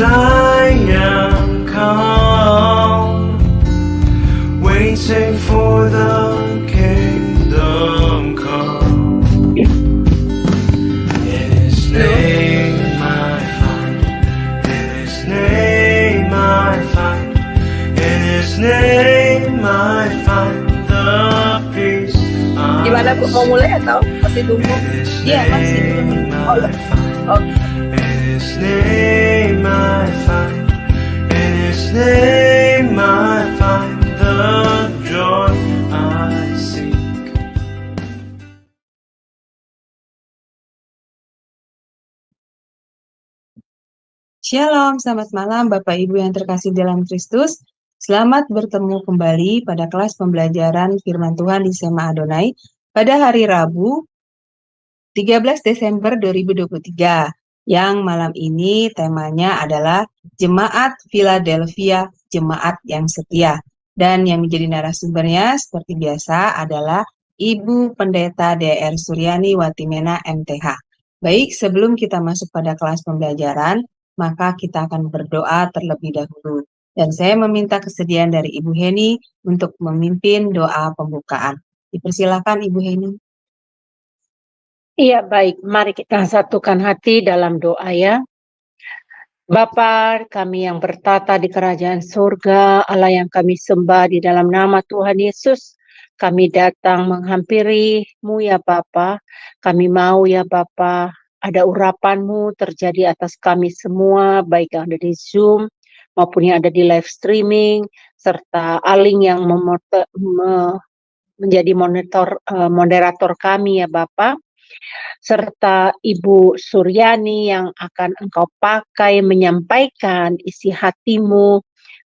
I am calm, waiting for the kingdom come. In His name I find, in His name I find, in His name I find the peace. Gimana Bu, mau mulai atau masih tunggu? Iya, masih tunggu. In His name I find, in His name I find the joy I seek. Shalom, selamat malam Bapak Ibu yang terkasih dalam Kristus. Selamat bertemu kembali pada kelas pembelajaran firman Tuhan di Sema Adonai pada hari Rabu 13 Desember 2023. Yang malam ini temanya adalah Jemaat Philadelphia, Jemaat yang Setia. Dan yang menjadi narasumbernya seperti biasa adalah Ibu Pendeta DR Suryani Watimena MTH. Baik, sebelum kita masuk pada kelas pembelajaran, maka kita akan berdoa terlebih dahulu. Dan saya meminta kesediaan dari Ibu Heni untuk memimpin doa pembukaan. Dipersilakan Ibu Heni. Iya, baik. Mari kita satukan hati dalam doa ya. Bapa kami yang bertata di kerajaan surga, Allah yang kami sembah di dalam nama Tuhan Yesus, kami datang menghampiri-Mu ya Bapa. Kami mau ya Bapa, ada urapan-Mu terjadi atas kami semua, baik yang ada di Zoom maupun yang ada di live streaming, serta Aling yang menjadi moderator kami ya Bapa, serta Ibu Suryani yang akan Engkau pakai menyampaikan isi hati-Mu,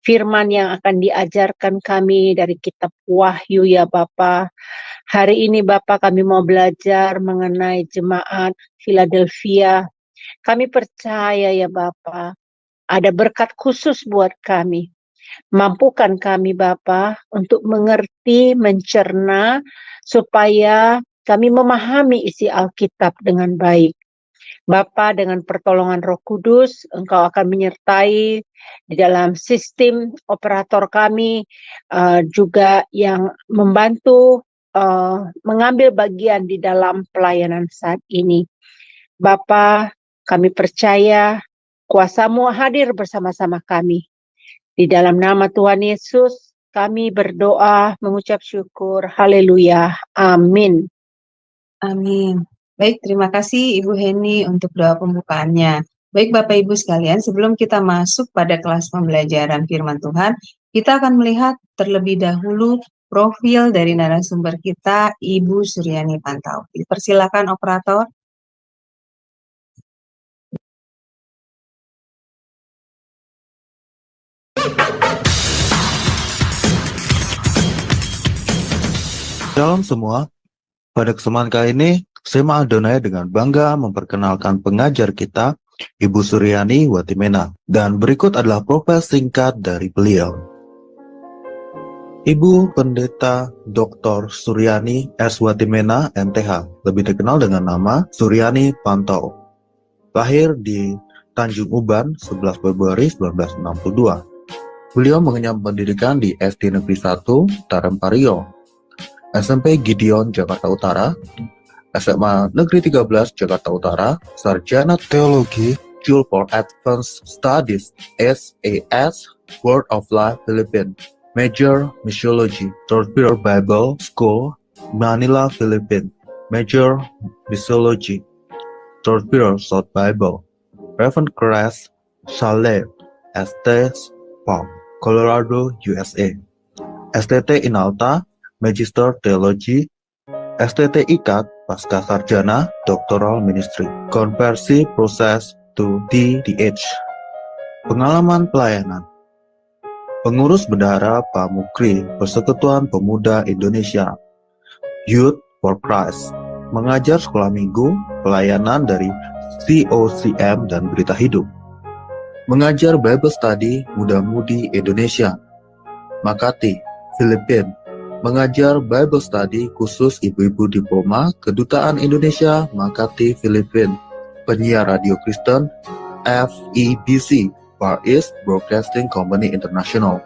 firman yang akan diajarkan kami dari kitab Wahyu ya Bapa. Hari ini Bapa kami mau belajar mengenai jemaat Philadelphia. Kami percaya ya Bapa, ada berkat khusus buat kami. Mampukan kami Bapa untuk mengerti, mencerna, supaya kami memahami isi Alkitab dengan baik. Bapa, dengan pertolongan Roh Kudus, Engkau akan menyertai di dalam sistem operator kami, juga yang membantu mengambil bagian di dalam pelayanan saat ini. Bapa, kami percaya kuasa-Mu hadir bersama-sama kami. Di dalam nama Tuhan Yesus, kami berdoa mengucap syukur. Haleluya. Amin. Amin. Baik, terima kasih Ibu Heni untuk doa pembukaannya. Baik Bapak Ibu sekalian, sebelum kita masuk pada kelas pembelajaran firman Tuhan, kita akan melihat terlebih dahulu profil dari narasumber kita, Ibu Suryani Pantau. Dipersilakan operator. Shalom semua. Pada kesempatan kali ini, Sema Adonai dengan bangga memperkenalkan pengajar kita, Ibu Suryani Watimena. Dan berikut adalah profil singkat dari beliau. Ibu Pendeta Dr. Suryani S. Watimena, MTH, lebih dikenal dengan nama Suryani Pantau. Lahir di Tanjung Uban, 11 Februari 1962. Beliau mengenyam pendidikan di SD Negeri 1, Tarempario, SMP Gideon, Jakarta Utara, SMA Negeri 13, Jakarta Utara, Sarjana Teologi, School for Advanced Studies, SAS, Word of Life, Philippines, Major Missiology, Torpedo Bible School, Manila, Philippines, Major Missiology, Torpedo South Bible, Reverend Crest, Saleh, ST Palm, Colorado, USA, STT Inalta, Magister Theology, STT IKAT, Pasca Sarjana, Doctoral Ministry, Konversi Proses to DDH. Pengalaman pelayanan. Pengurus Bendahara Pamukri, Persekutuan Pemuda Indonesia, Youth for Christ, mengajar sekolah minggu, pelayanan dari COCM dan Berita Hidup, mengajar Bible Study Muda-Mudi Indonesia, Makati, Filipina, mengajar Bible Study khusus ibu-ibu diploma Kedutaan Indonesia Makati Filipina, penyiar radio Kristen FEBC, Far East Broadcasting Company International,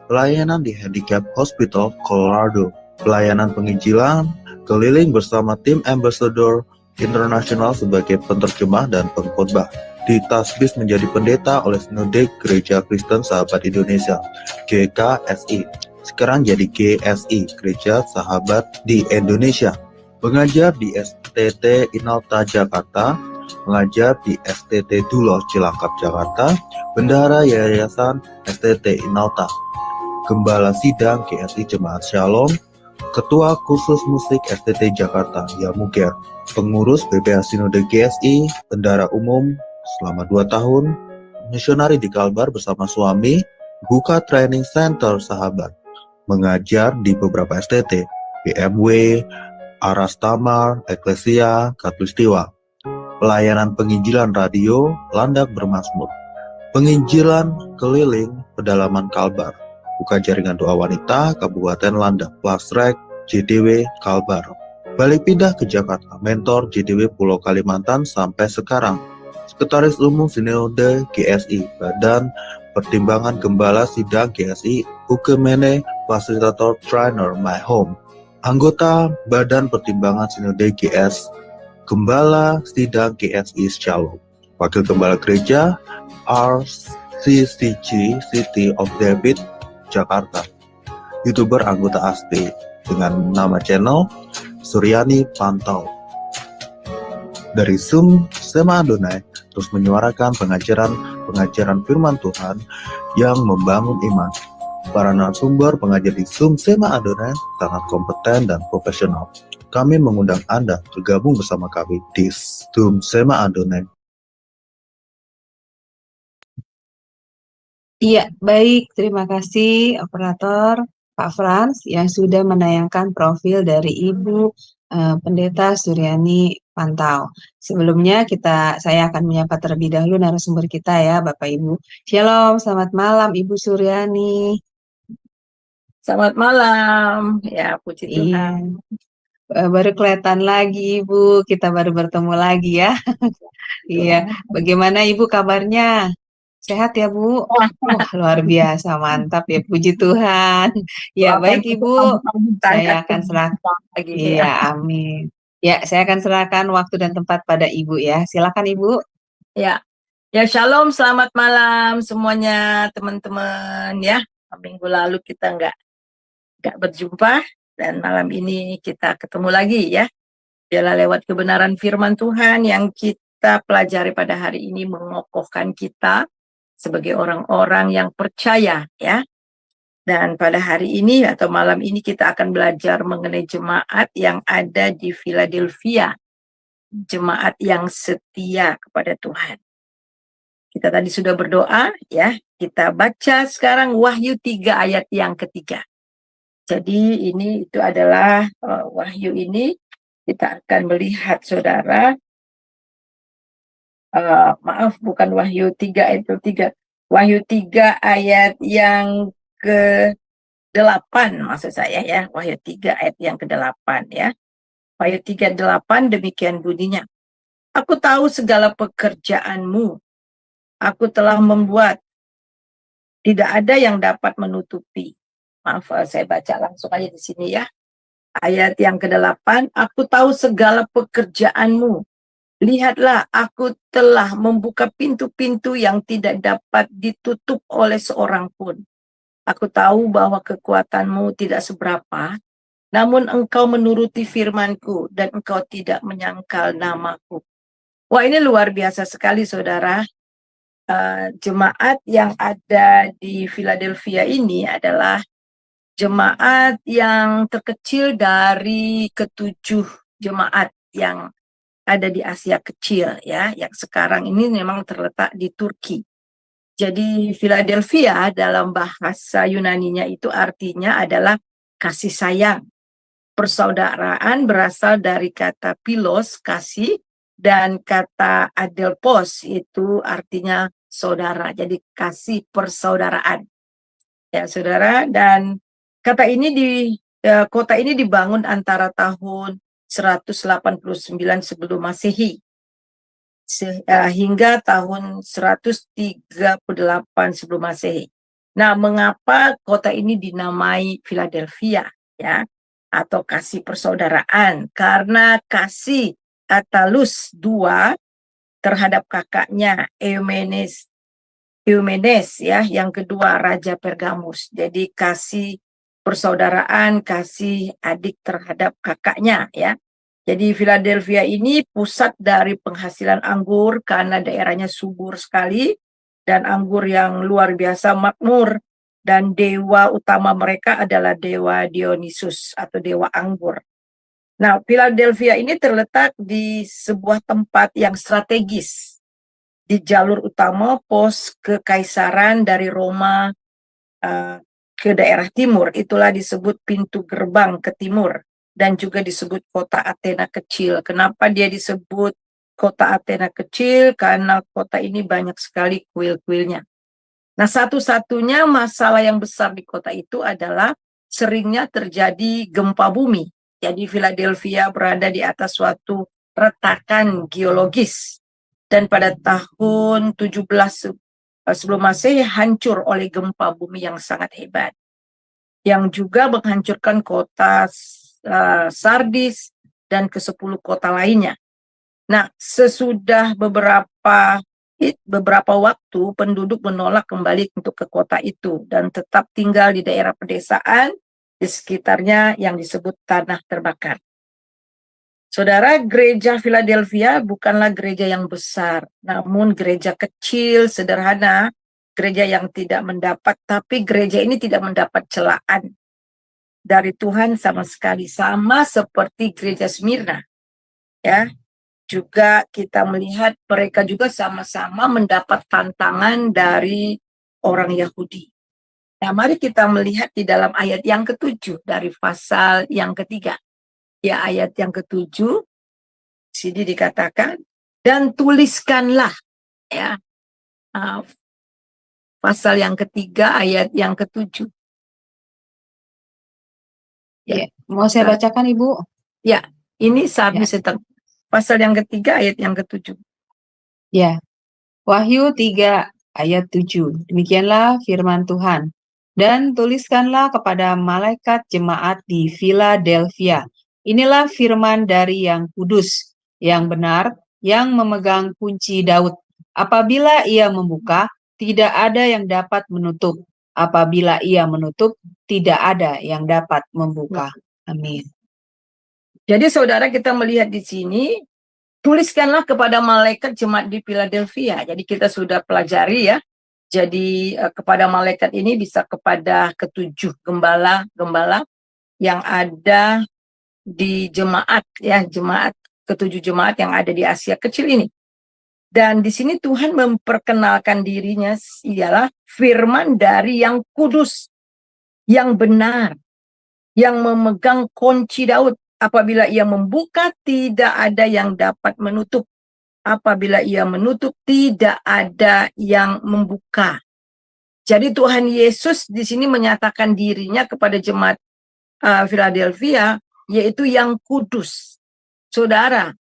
pelayanan di Handicap Hospital, Colorado, pelayanan penginjilan keliling bersama tim Ambassador Internasional sebagai penterjemah dan pengkhotbah. Ditasbih menjadi pendeta oleh Sinode Gereja Kristen Sahabat Indonesia, GKSI. Sekarang jadi GSI, Gereja Sahabat di Indonesia. Mengajar di STT Inalta Jakarta, mengajar di STT Duloh Cilangkap Jakarta, bendahara Yayasan STT Inalta, Gembala Sidang GSI Jemaat Shalom, Ketua Khusus Musik STT Jakarta Yamuger, pengurus BPH Sinode GSI, bendahara umum selama 2 tahun, misionari di Kalbar bersama suami, buka training center sahabat, mengajar di beberapa STT, BMW, Aras Tamar, Eklesia, Katulistiwa, pelayanan penginjilan radio, Landak Bermazmur, penginjilan keliling pedalaman Kalbar, buka jaringan doa wanita, Kabupaten Landak, Plasrek, JDW, Kalbar, balik pindah ke Jakarta, mentor JDW Pulau Kalimantan sampai sekarang, Sekretaris Umum Sinode GSI, Badan Pertimbangan Gembala Sidang GSI, Ukemene, Fasilitator Trainer My Home, anggota Badan Pertimbangan Sinode GS, Gembala Sidang GSI Shalom, Wakil Gembala Gereja RCCG City of David, Jakarta, YouTuber anggota ASTI dengan nama channel Suryani Pantau. Dari Zoom Sema Adonai terus menyuarakan pengajaran firman Tuhan yang membangun iman. Para narasumber pengajar di Zoom Sema Adonai sangat kompeten dan profesional. Kami mengundang Anda bergabung bersama kami di Zoom Sema Adonai. Iya, baik. Terima kasih operator Pak Frans yang sudah menayangkan profil dari Ibu Pendeta Suryani Pantau. Sebelumnya saya akan menyapa terlebih dahulu narasumber kita ya, Bapak Ibu. Shalom, selamat malam Ibu Suryani. Selamat malam, ya puji Tuhan. Iya, baru kelihatan lagi Ibu, kita baru bertemu lagi ya. Iya, bagaimana Ibu kabarnya? Sehat ya Bu? Wah, luar biasa, mantap ya, puji Tuhan. Ya, baik Ibu, saya akan serahkan. Iya, amin. Ya, saya akan serahkan waktu dan tempat pada Ibu ya. Silakan Ibu. Ya, shalom, selamat malam semuanya teman-teman ya. Minggu lalu kita nggak berjumpa dan malam ini kita ketemu lagi ya. Biarlah lewat kebenaran firman Tuhan yang kita pelajari pada hari ini mengokohkan kita sebagai orang-orang yang percaya ya. Dan pada hari ini atau malam ini kita akan belajar mengenai jemaat yang ada di Philadelphia. Jemaat yang setia kepada Tuhan. Kita tadi sudah berdoa ya. Kita baca sekarang Wahyu 3 ayat yang ketiga. Jadi itu adalah Wahyu ini kita akan melihat saudara. Maaf, bukan Wahyu 3 ayat 3. Wahyu 3 ayat yang ke-8 maksud saya ya. Wahyu 3 ayat yang ke-8 ya. Wahyu 3:8 demikian bunyinya. Aku tahu segala pekerjaanmu. Aku telah membuat. Tidak ada yang dapat menutupi. Maaf, saya baca langsung aja di sini ya. Ayat yang ke-8. Aku tahu segala pekerjaanmu. Lihatlah, aku telah membuka pintu-pintu yang tidak dapat ditutup oleh seorang pun. Aku tahu bahwa kekuatanmu tidak seberapa, namun engkau menuruti firmanku dan engkau tidak menyangkal namaku. Wah, ini luar biasa sekali saudara. Jemaat yang ada di Philadelphia ini adalah jemaat yang terkecil dari ke-7 jemaat yang ada di Asia Kecil ya, yang sekarang ini memang terletak di Turki. Jadi Philadelphia dalam bahasa Yunaninya itu artinya adalah kasih sayang. Persaudaraan berasal dari kata philos, kasih, dan kata adelphos itu artinya saudara. Jadi kasih persaudaraan. Ya saudara, dan kota ini dibangun antara tahun 189 sebelum Masehi hingga tahun 138 sebelum Masehi. Nah, mengapa kota ini dinamai Philadelphia, ya, atau kasih persaudaraan? Karena kasih Attalus II terhadap kakaknya Eumenes, ya, yang kedua Raja Pergamus. Jadi kasih persaudaraan, kasih adik terhadap kakaknya, ya. Jadi Philadelphia ini pusat dari penghasilan anggur karena daerahnya subur sekali dan anggur yang luar biasa makmur, dan dewa utama mereka adalah dewa Dionysus atau dewa anggur. Nah, Philadelphia ini terletak di sebuah tempat yang strategis di jalur utama pos kekaisaran dari Roma ke daerah timur. Itulah disebut pintu gerbang ke timur. Dan juga disebut kota Athena kecil. Kenapa dia disebut kota Athena kecil? Karena kota ini banyak sekali kuil-kuilnya. Nah, satu-satunya masalah yang besar di kota itu adalah seringnya terjadi gempa bumi. Jadi Philadelphia berada di atas suatu retakan geologis. Dan pada tahun 17 sebelum Masehi hancur oleh gempa bumi yang sangat hebat. Yang juga menghancurkan kota Sardis dan ke-10 kota lainnya. Nah, sesudah beberapa waktu penduduk menolak kembali untuk ke kota itu dan tetap tinggal di daerah pedesaan di sekitarnya yang disebut tanah terbakar. Saudara, gereja Philadelphia bukanlah gereja yang besar, namun gereja kecil, sederhana, gereja yang tidak mendapat, tapi gereja ini tidak mendapat celaan dari Tuhan sama sekali, sama seperti gereja Smyrna, ya. Juga kita melihat mereka juga sama-sama mendapat tantangan dari orang Yahudi. Nah, mari kita melihat di dalam ayat yang ke-7 dari pasal yang ketiga. Ya, ayat yang ke-7, sini dikatakan, dan tuliskanlah, ya, pasal yang ketiga ayat yang ke-7. Ya, mau saya bacakan, Ibu? Ya, ini saat pasal yang ketiga ayat yang ke-7. Ya, Wahyu 3 ayat 7. Demikianlah firman Tuhan. Dan tuliskanlah kepada malaikat jemaat di Philadelphia. Inilah firman dari yang kudus, yang benar, yang memegang kunci Daud. Apabila ia membuka, tidak ada yang dapat menutup. Apabila ia menutup, tidak ada yang dapat membuka. Amin. Jadi saudara, kita melihat di sini, tuliskanlah kepada malaikat jemaat di Philadelphia. Jadi kita sudah pelajari, ya. Jadi kepada malaikat ini bisa kepada ke-7 gembala yang ada di jemaat, ya, jemaat ke-7 jemaat yang ada di Asia kecil ini. Dan di sini Tuhan memperkenalkan dirinya ialah firman dari yang kudus, yang benar, yang memegang kunci Daud. Apabila ia membuka, tidak ada yang dapat menutup. Apabila ia menutup, tidak ada yang membuka. Jadi Tuhan Yesus di sini menyatakan dirinya kepada jemaat Philadelphia, yaitu yang kudus. Saudara,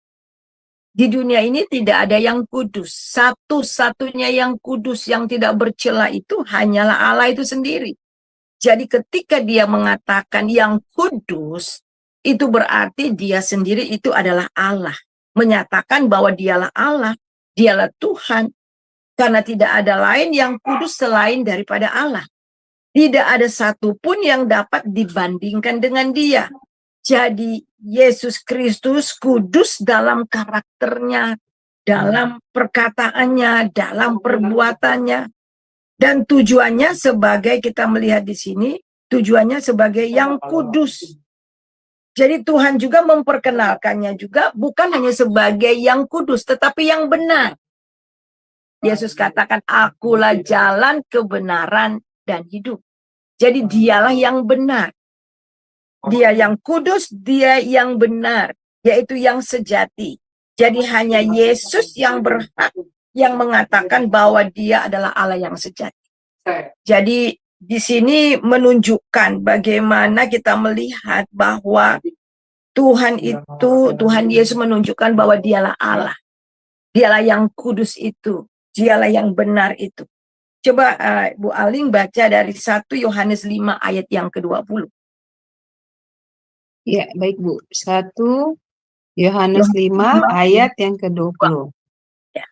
di dunia ini tidak ada yang kudus. Satu-satunya yang kudus, yang tidak bercela itu hanyalah Allah itu sendiri. Jadi ketika dia mengatakan yang kudus, itu berarti dia sendiri itu adalah Allah. Menyatakan bahwa dialah Allah, dialah Tuhan. Karena tidak ada lain yang kudus selain daripada Allah. Tidak ada satupun yang dapat dibandingkan dengan dia. Jadi Yesus Kristus kudus dalam karakternya, dalam perkataannya, dalam perbuatannya. Dan tujuannya sebagai, kita melihat di sini, tujuannya sebagai yang kudus. Jadi Tuhan juga memperkenalkannya juga bukan hanya sebagai yang kudus, tetapi yang benar. Yesus katakan, akulah jalan, kebenaran, dan hidup. Jadi dialah yang benar. Dia yang kudus, dia yang benar, yaitu yang sejati. Jadi hanya Yesus yang berhak, yang mengatakan bahwa dia adalah Allah yang sejati. Jadi di sini menunjukkan bagaimana kita melihat bahwa Tuhan Yesus menunjukkan bahwa dialah Allah. Dialah yang kudus itu, dialah yang benar itu. Coba Bu Aling baca dari 1 Yohanes 5 ayat yang ke-20. Ya, baik Bu. 1 Yohanes 5 ayat yang ke-20. Ya.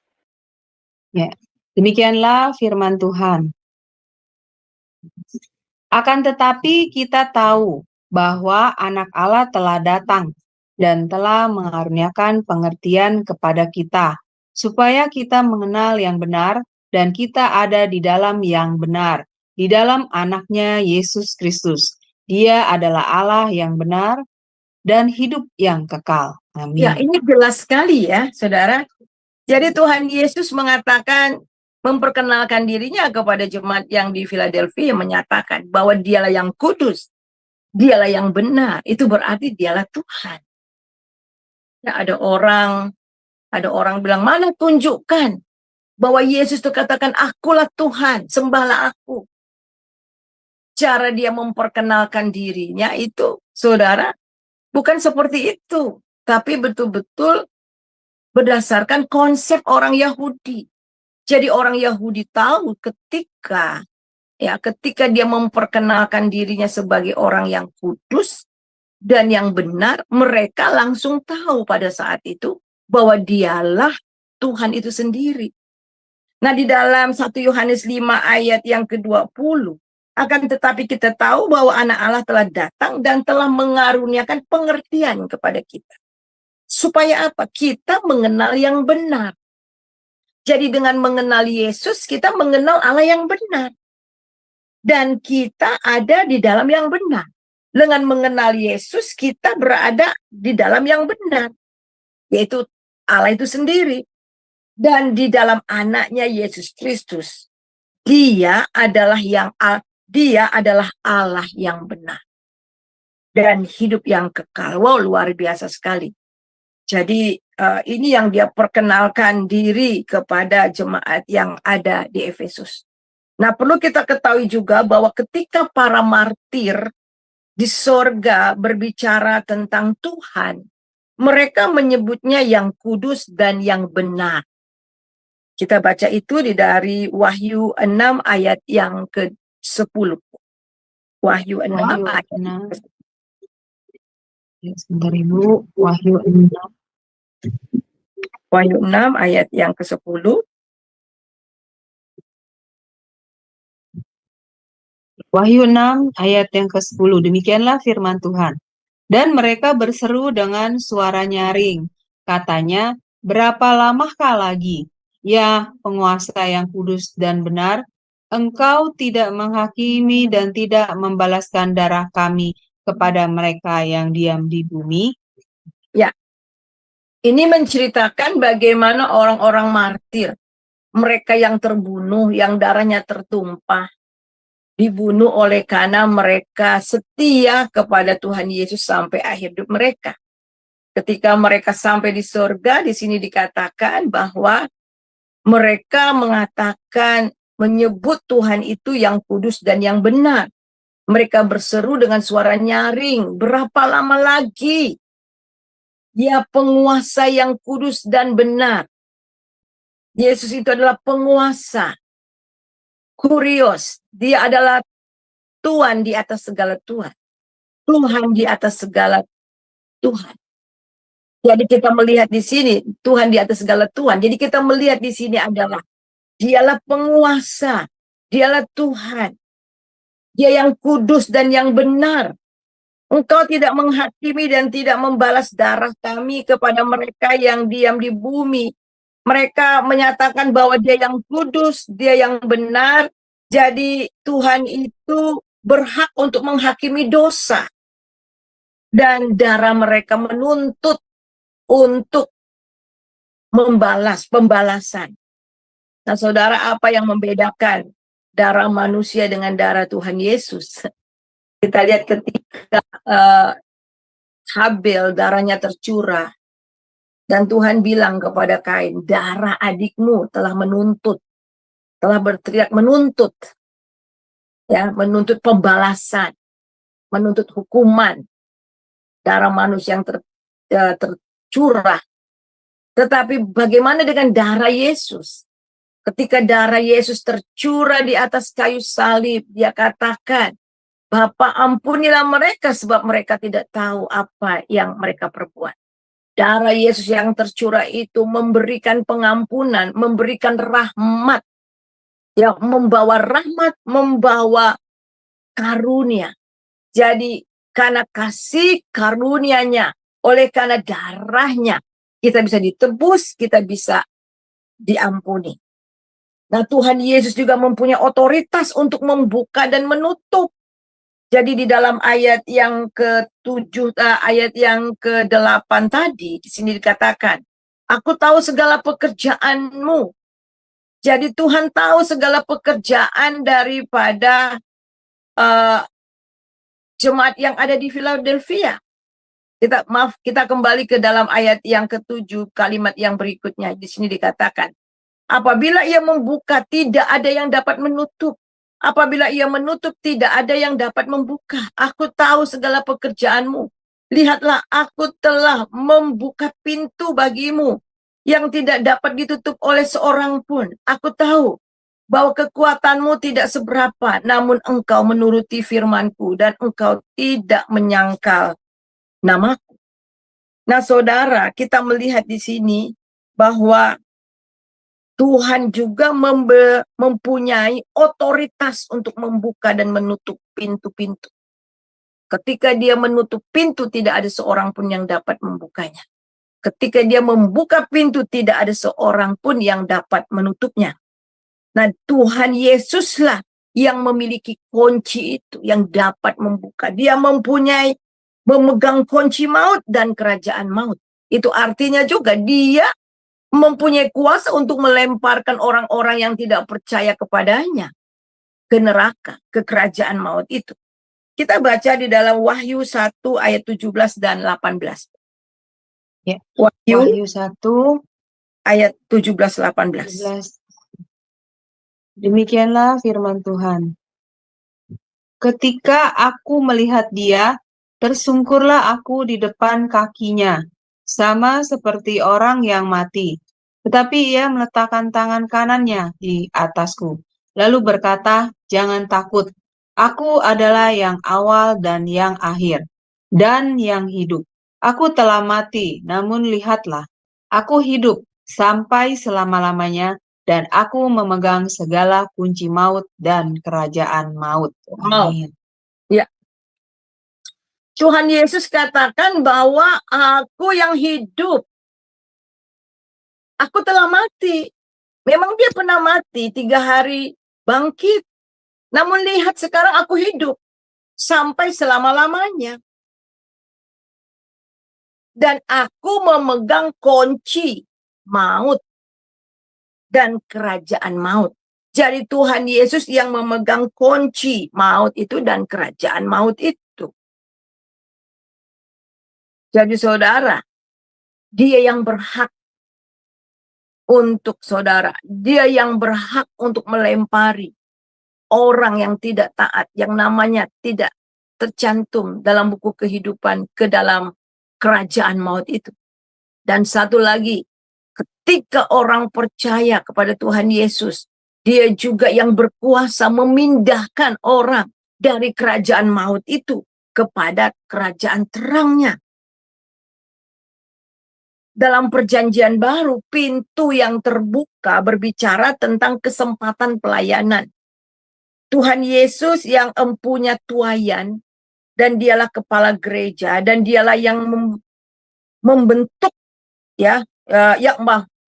Ya, demikianlah firman Tuhan. Akan tetapi kita tahu bahwa anak Allah telah datang dan telah mengaruniakan pengertian kepada kita, supaya kita mengenal yang benar dan kita ada di dalam yang benar, di dalam anaknya Yesus Kristus. Dia adalah Allah yang benar dan hidup yang kekal. Ya, Amin. ini jelas sekali ya, saudara. Jadi Tuhan Yesus mengatakan, memperkenalkan dirinya kepada jemaat yang di Philadelphia, menyatakan bahwa dialah yang kudus, dialah yang benar. Itu berarti dialah Tuhan. Ya, ada orang bilang, mana tunjukkan bahwa Yesus itu katakan, akulah Tuhan, sembahlah aku. Cara dia memperkenalkan dirinya itu, saudara, bukan seperti itu. Tapi betul-betul berdasarkan konsep orang Yahudi. Jadi orang Yahudi tahu ketika dia memperkenalkan dirinya sebagai orang yang kudus dan yang benar, mereka langsung tahu pada saat itu bahwa dialah Tuhan itu sendiri. Nah, di dalam 1 Yohanes 5 ayat yang ke-20, akan tetapi kita tahu bahwa anak Allah telah datang dan telah mengaruniakan pengertian kepada kita. Supaya apa? Kita mengenal yang benar. Jadi dengan mengenal Yesus, kita mengenal Allah yang benar. Dan kita ada di dalam yang benar. Dengan mengenal Yesus, kita berada di dalam yang benar. Yaitu Allah itu sendiri. Dan di dalam anaknya Yesus Kristus, dia adalah Allah yang benar. Dan hidup yang kekal. Wow, luar biasa sekali. Jadi ini yang dia perkenalkan diri kepada jemaat yang ada di Efesus. Nah, perlu kita ketahui juga bahwa ketika para martir di sorga berbicara tentang Tuhan, mereka menyebutnya yang kudus dan yang benar. Kita baca itu dari Wahyu 6 ayat yang ke-10. Wahyu 6 ayat ke-10. Sebentar Ibu, Wahyu 6. Wahyu 6 ayat yang ke-10. Wahyu 6 ayat yang ke-10. Demikianlah firman Tuhan. Dan mereka berseru dengan suara nyaring. Katanya, berapa lamakah lagi, ya penguasa yang kudus dan benar, engkau tidak menghakimi dan tidak membalaskan darah kami kepada mereka yang diam di bumi? Ya, ini menceritakan bagaimana orang-orang martir, mereka yang terbunuh, yang darahnya tertumpah, dibunuh oleh karena mereka setia kepada Tuhan Yesus sampai akhir hidup mereka. Ketika mereka sampai di surga, di sini dikatakan bahwa mereka mengatakan, menyebut Tuhan itu yang kudus dan yang benar. Mereka berseru dengan suara nyaring, berapa lama lagi? Dia penguasa yang kudus dan benar. Yesus itu adalah penguasa. Kurios, dia adalah Tuhan di atas segala Tuhan. Tuhan di atas segala Tuhan. Jadi kita melihat di sini, Tuhan di atas segala Tuhan. Jadi kita melihat di sini adalah, dialah penguasa, dialah Tuhan. Dia yang kudus dan yang benar. Engkau tidak menghakimi dan tidak membalas darah kami kepada mereka yang diam di bumi. Mereka menyatakan bahwa dia yang kudus, dia yang benar. Jadi Tuhan itu berhak untuk menghakimi dosa. Dan darah mereka menuntut untuk membalas, pembalasan. Nah, saudara, apa yang membedakan darah manusia dengan darah Tuhan Yesus? Kita lihat ketika Habel darahnya tercurah. Dan Tuhan bilang kepada Kain, darah adikmu telah menuntut, telah berteriak menuntut, ya, menuntut pembalasan, menuntut hukuman. Darah manusia yang tercurah Tetapi bagaimana dengan darah Yesus? Ketika darah Yesus tercurah di atas kayu salib, dia katakan, Bapa, ampunilah mereka sebab mereka tidak tahu apa yang mereka perbuat. Darah Yesus yang tercurah itu memberikan pengampunan, memberikan rahmat, yang membawa rahmat, membawa karunia. Jadi karena kasih karunia-Nya, oleh karena darahnya, kita bisa ditebus, kita bisa diampuni. Nah, Tuhan Yesus juga mempunyai otoritas untuk membuka dan menutup. Jadi di dalam ayat yang ke-7, ayat yang ke-8 tadi, di sini dikatakan, aku tahu segala pekerjaanmu. Jadi Tuhan tahu segala pekerjaan daripada jemaat yang ada di Philadelphia. Kita kembali ke dalam ayat yang ke-7, kalimat yang berikutnya. Di sini dikatakan, apabila ia membuka, tidak ada yang dapat menutup. Apabila ia menutup, tidak ada yang dapat membuka. Aku tahu segala pekerjaanmu. Lihatlah, aku telah membuka pintu bagimu yang tidak dapat ditutup oleh seorang pun. Aku tahu bahwa kekuatanmu tidak seberapa, namun engkau menuruti firmanku dan engkau tidak menyangkal namaku. Nah, saudara, kita melihat di sini bahwa Tuhan juga mempunyai otoritas untuk membuka dan menutup pintu-pintu. Ketika dia menutup pintu, tidak ada seorang pun yang dapat membukanya. Ketika dia membuka pintu, tidak ada seorang pun yang dapat menutupnya. Nah, Tuhan Yesuslah yang memiliki kunci itu, yang dapat membuka. Dia memegang kunci maut dan kerajaan maut. Itu artinya juga dia mempunyai kuasa untuk melemparkan orang-orang yang tidak percaya kepadanya ke neraka, ke kerajaan maut itu. Kita baca di dalam Wahyu 1 ayat 17 dan 18. Ya. Wahyu 1 ayat 17-18. 17. Demikianlah firman Tuhan. Ketika aku melihat dia, tersungkurlah aku di depan kakinya, sama seperti orang yang mati. Tetapi ia meletakkan tangan kanannya di atasku, lalu berkata, jangan takut, aku adalah yang awal dan yang akhir, dan yang hidup. Aku telah mati, namun lihatlah, aku hidup sampai selama-lamanya, dan aku memegang segala kunci maut dan kerajaan maut. Amin. Ya. Tuhan Yesus katakan bahwa aku yang hidup. Aku telah mati. Memang dia pernah mati 3 hari bangkit. Namun lihat sekarang aku hidup sampai selama-lamanya. Dan aku memegang kunci maut dan kerajaan maut. Jadi Tuhan Yesus yang memegang kunci maut itu dan kerajaan maut itu. Jadi saudara, dia yang berhak untuk saudara. Dia yang berhak untuk melempari orang yang tidak taat, yang namanya tidak tercantum dalam buku kehidupan ke dalam kerajaan maut itu. Dan satu lagi, ketika orang percaya kepada Tuhan Yesus, dia juga yang berkuasa memindahkan orang dari kerajaan maut itu kepada kerajaan terangnya. Dalam perjanjian baru, pintu yang terbuka berbicara tentang kesempatan pelayanan. Tuhan Yesus yang empunya tuayan, dan dialah kepala gereja, dan dialah yang membentuk, ya,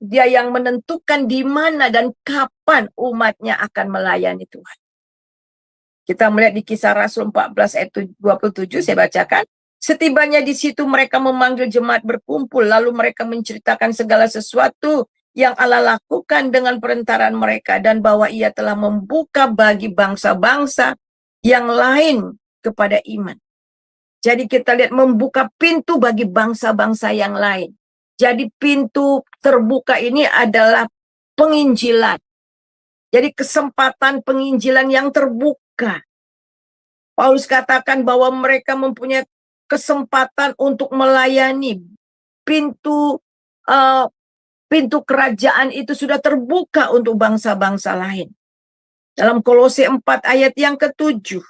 dia yang menentukan di mana dan kapan umatnya akan melayani Tuhan. Kita melihat di Kisah Rasul 14 ayat 27, saya bacakan. Setibanya di situ mereka memanggil jemaat berkumpul, lalu mereka menceritakan segala sesuatu yang Allah lakukan dengan perantaraan mereka, dan bahwa ia telah membuka bagi bangsa-bangsa yang lain kepada iman. Jadi kita lihat membuka pintu bagi bangsa-bangsa yang lain. Jadi pintu terbuka ini adalah penginjilan. Jadi kesempatan penginjilan yang terbuka. Paulus katakan bahwa mereka mempunyai kesempatan untuk melayani. Pintu Pintu kerajaan itu sudah terbuka untuk bangsa-bangsa lain. Dalam Kolose 4 ayat yang ke-7.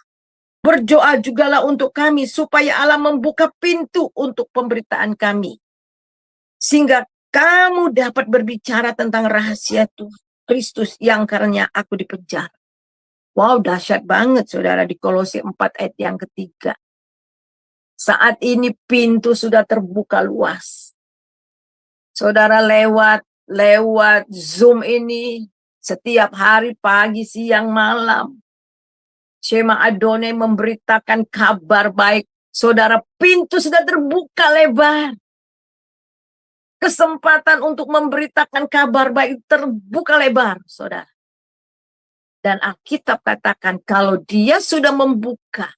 Berdoa jugalah untuk kami supaya Allah membuka pintu untuk pemberitaan kami. Sehingga kamu dapat berbicara tentang rahasia Tuhan Kristus yang karenanya aku dipenjara. Wow, dahsyat banget saudara di Kolose 4 ayat yang ke-3. Saat ini pintu sudah terbuka luas. Saudara lewat Zoom ini setiap hari pagi, siang, malam. Shema Adonai memberitakan kabar baik. Saudara, pintu sudah terbuka lebar. Kesempatan untuk memberitakan kabar baik terbuka lebar, saudara. Dan Alkitab katakan kalau dia sudah membuka,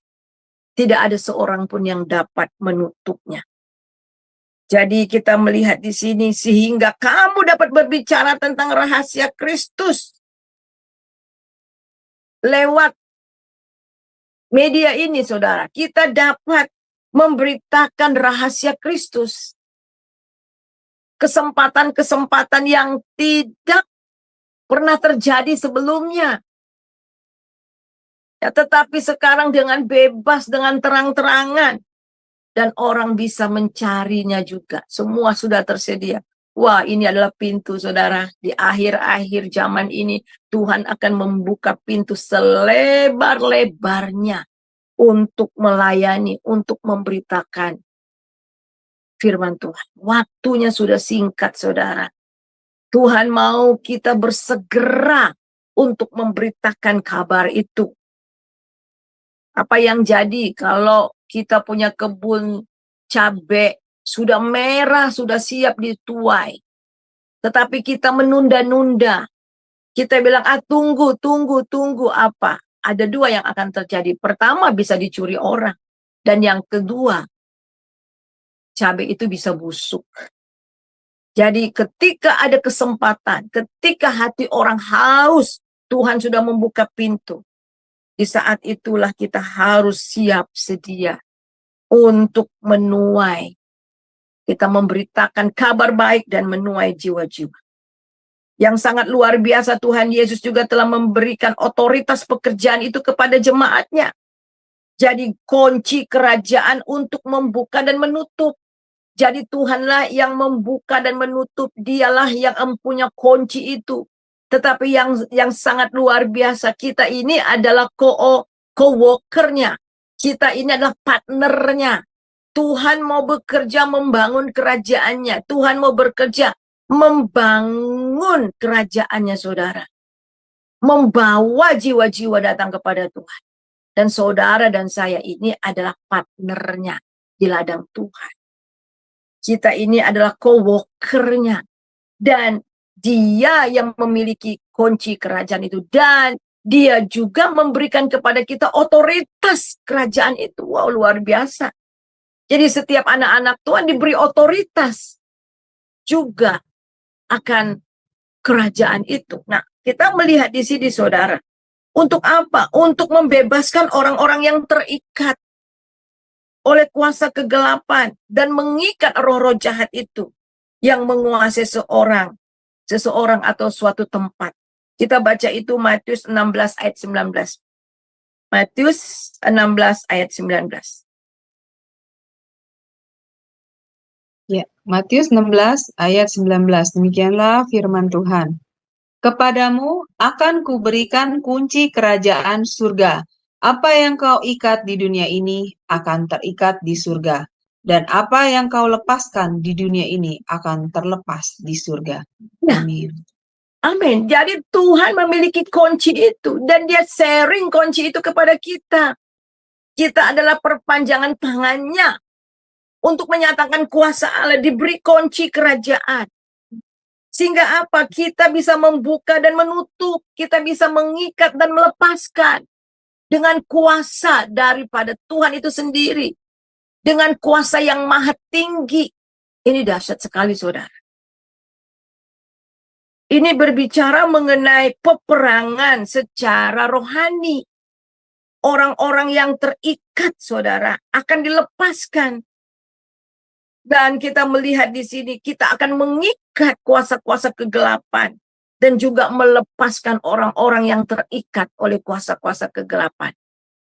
tidak ada seorang pun yang dapat menutupnya. Jadi kita melihat di sini sehingga kamu dapat berbicara tentang rahasia Kristus. Lewat media ini saudara, kita dapat memberitakan rahasia Kristus. Kesempatan-kesempatan yang tidak pernah terjadi sebelumnya. Ya, tetapi sekarang dengan bebas, dengan terang-terangan. Dan orang bisa mencarinya juga. Semua sudah tersedia. Wah, ini adalah pintu, saudara. Di akhir-akhir zaman ini, Tuhan akan membuka pintu selebar-lebarnya untuk melayani, untuk memberitakan firman Tuhan. Waktunya sudah singkat, saudara. Tuhan mau kita bersegera untuk memberitakan kabar itu. Apa yang jadi kalau kita punya kebun cabai, sudah merah, sudah siap dituai. Tetapi kita menunda-nunda. Kita bilang, tunggu apa? Ada dua yang akan terjadi. Pertama, bisa dicuri orang. Dan yang kedua, cabai itu bisa busuk. Jadi ketika ada kesempatan, ketika hati orang haus, Tuhan sudah membuka pintu. Di saat itulah kita harus siap sedia untuk menuai. Kita memberitakan kabar baik dan menuai jiwa-jiwa. Yang sangat luar biasa, Tuhan Yesus juga telah memberikan otoritas pekerjaan itu kepada jemaatnya. Jadi kunci kerajaan untuk membuka dan menutup. Jadi Tuhanlah yang membuka dan menutup, dialah yang mempunyai kunci itu. Tetapi yang sangat luar biasa, kita ini adalah co-workernya. Kita ini adalah partnernya. Tuhan mau bekerja membangun kerajaannya. Tuhan mau bekerja membangun kerajaannya, saudara. Membawa jiwa-jiwa datang kepada Tuhan. Dan saudara dan saya ini adalah partnernya di ladang Tuhan. Kita ini adalah co-workernya. Dan dia yang memiliki kunci kerajaan itu. Dan dia juga memberikan kepada kita otoritas kerajaan itu. Wow, luar biasa. Jadi setiap anak-anak Tuhan diberi otoritas juga akan kerajaan itu. Nah, kita melihat di sini, saudara. Untuk apa? Untuk membebaskan orang-orang yang terikat oleh kuasa kegelapan dan mengikat roh-roh jahat itu yang menguasai seseorang atau suatu tempat. Kita baca itu Matius 16 ayat 19. Matius 16 ayat 19. Ya, Matius 16 ayat 19. Demikianlah firman Tuhan. Kepadamu akan kuberikan kunci kerajaan surga. Apa yang kau ikat di dunia ini akan terikat di surga. Dan apa yang kau lepaskan di dunia ini akan terlepas di surga. Amin. Amin. Jadi Tuhan memiliki kunci itu. Dan dia sharing kunci itu kepada kita. Kita adalah perpanjangan tangannya. Untuk menyatakan kuasa Allah, diberi kunci kerajaan. Sehingga apa? Kita bisa membuka dan menutup. Kita bisa mengikat dan melepaskan. Dengan kuasa daripada Tuhan itu sendiri. Dengan kuasa yang maha tinggi. Ini dahsyat sekali, saudara. Ini berbicara mengenai peperangan secara rohani. Orang-orang yang terikat, saudara, akan dilepaskan. Dan kita melihat di sini, kita akan mengikat mengikat kuasa-kuasa kegelapan dan juga melepaskan orang-orang yang terikat oleh kuasa-kuasa kegelapan.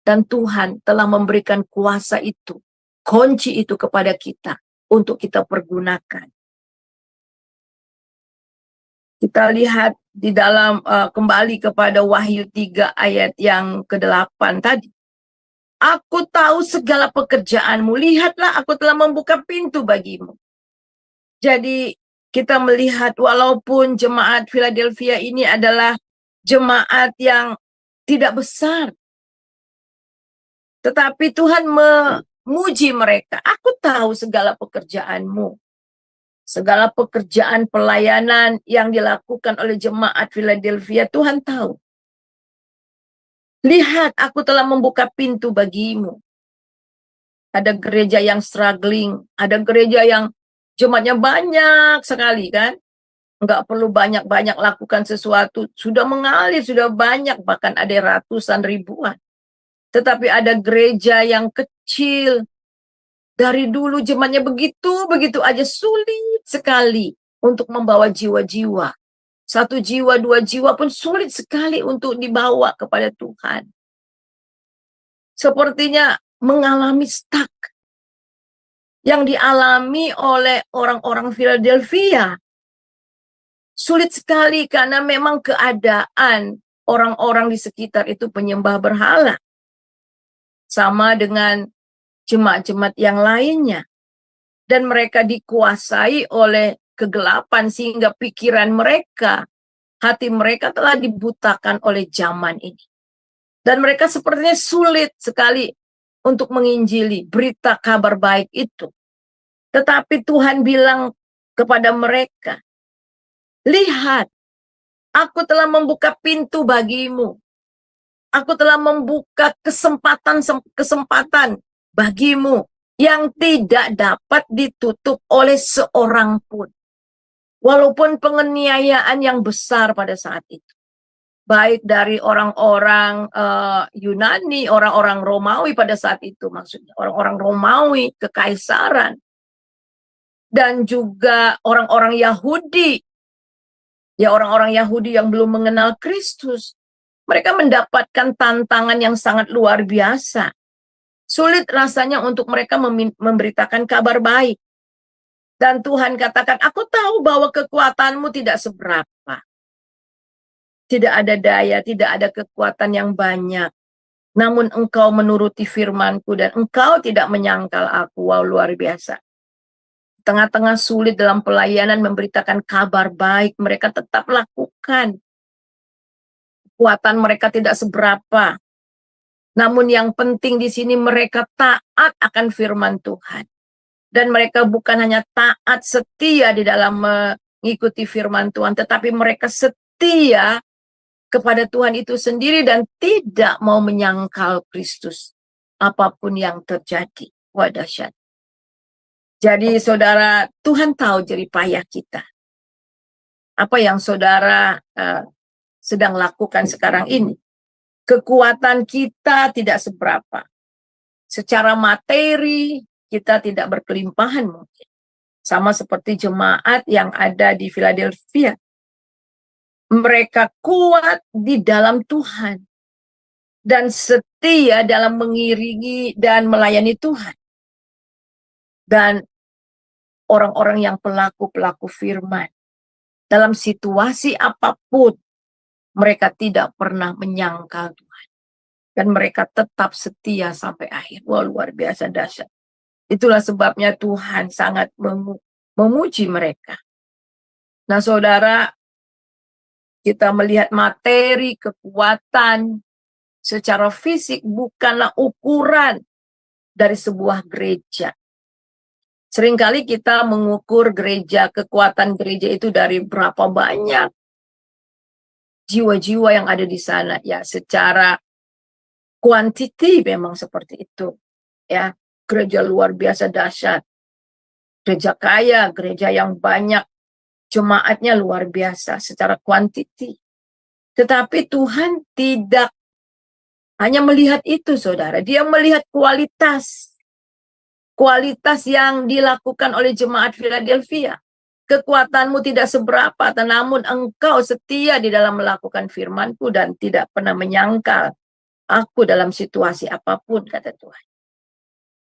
Dan Tuhan telah memberikan kuasa itu, kunci itu kepada kita untuk kita pergunakan. Kita lihat di dalam kembali kepada Wahyu 3 ayat yang ke-8 tadi. Aku tahu segala pekerjaanmu, lihatlah aku telah membuka pintu bagimu. Jadi kita melihat walaupun jemaat Philadelphia ini adalah jemaat yang tidak besar, tetapi Tuhan memuji mereka. Aku tahu segala pekerjaanmu. Segala pekerjaan pelayanan yang dilakukan oleh jemaat Philadelphia, Tuhan tahu. Lihat, aku telah membuka pintu bagimu. Ada gereja yang struggling, ada gereja yang jemaatnya banyak sekali kan. Enggak perlu banyak-banyak lakukan sesuatu. Sudah mengalir, sudah banyak, bahkan ada ratusan ribuan. Tetapi ada gereja yang kecil. Dari dulu jemaatnya begitu aja sulit sekali untuk membawa jiwa-jiwa. 1 jiwa, 2 jiwa pun sulit sekali untuk dibawa kepada Tuhan. Sepertinya mengalami stuck. Yang dialami oleh orang-orang Philadelphia. Sulit sekali karena memang keadaan orang-orang di sekitar itu penyembah berhala. Sama dengan jemaat-jemaat yang lainnya. Dan mereka dikuasai oleh kegelapan sehingga pikiran mereka, hati mereka telah dibutakan oleh zaman ini. Dan mereka sepertinya sulit sekali untuk menginjili berita kabar baik itu. Tetapi Tuhan bilang kepada mereka, lihat, aku telah membuka pintu bagimu. Aku telah membuka kesempatan bagimu yang tidak dapat ditutup oleh seorang pun. Walaupun penganiayaan yang besar pada saat itu. Baik dari orang-orang Yunani, orang-orang Romawi pada saat itu maksudnya. Orang-orang Romawi, kekaisaran. Dan juga orang-orang Yahudi. Ya orang-orang Yahudi yang belum mengenal Kristus. Mereka mendapatkan tantangan yang sangat luar biasa. Sulit rasanya untuk mereka memberitakan kabar baik. Dan Tuhan katakan, aku tahu bahwa kekuatanmu tidak seberapa. Tidak ada daya, tidak ada kekuatan yang banyak. Namun engkau menuruti firmanku dan engkau tidak menyangkal aku. Wow, luar biasa. Tengah-tengah sulit dalam pelayanan memberitakan kabar baik, mereka tetap lakukan. Kekuatan mereka tidak seberapa. Namun yang penting di sini mereka taat akan firman Tuhan. Dan mereka bukan hanya taat setia di dalam mengikuti firman Tuhan, tetapi mereka setia kepada Tuhan itu sendiri dan tidak mau menyangkal Kristus. Apapun yang terjadi. Wah, dahsyat. Jadi saudara, Tuhan tahu jerih payah kita. Apa yang saudara sedang lakukan sekarang ini. Kekuatan kita tidak seberapa. Secara materi, kita tidak berkelimpahan mungkin. Sama seperti jemaat yang ada di Philadelphia. Mereka kuat di dalam Tuhan. Dan setia dalam mengiringi dan melayani Tuhan. Dan orang-orang yang pelaku-pelaku firman. Dalam situasi apapun, mereka tidak pernah menyangkal Tuhan. Dan mereka tetap setia sampai akhir. Wah, luar biasa dahsyat. Itulah sebabnya Tuhan sangat memuji mereka. Nah, saudara, kita melihat materi, kekuatan secara fisik bukanlah ukuran dari sebuah gereja. Seringkali kita mengukur gereja, kekuatan gereja itu dari berapa banyak jiwa-jiwa yang ada di sana. Ya, secara kuantiti memang seperti itu. Ya, gereja luar biasa dahsyat. Gereja kaya, gereja yang banyak jemaatnya luar biasa secara kuantiti. Tetapi Tuhan tidak hanya melihat itu, saudara. Dia melihat kualitas. Kualitas yang dilakukan oleh jemaat Philadelphia. Kekuatanmu tidak seberapa, namun engkau setia di dalam melakukan firman-Ku dan tidak pernah menyangkal aku dalam situasi apapun, kata Tuhan.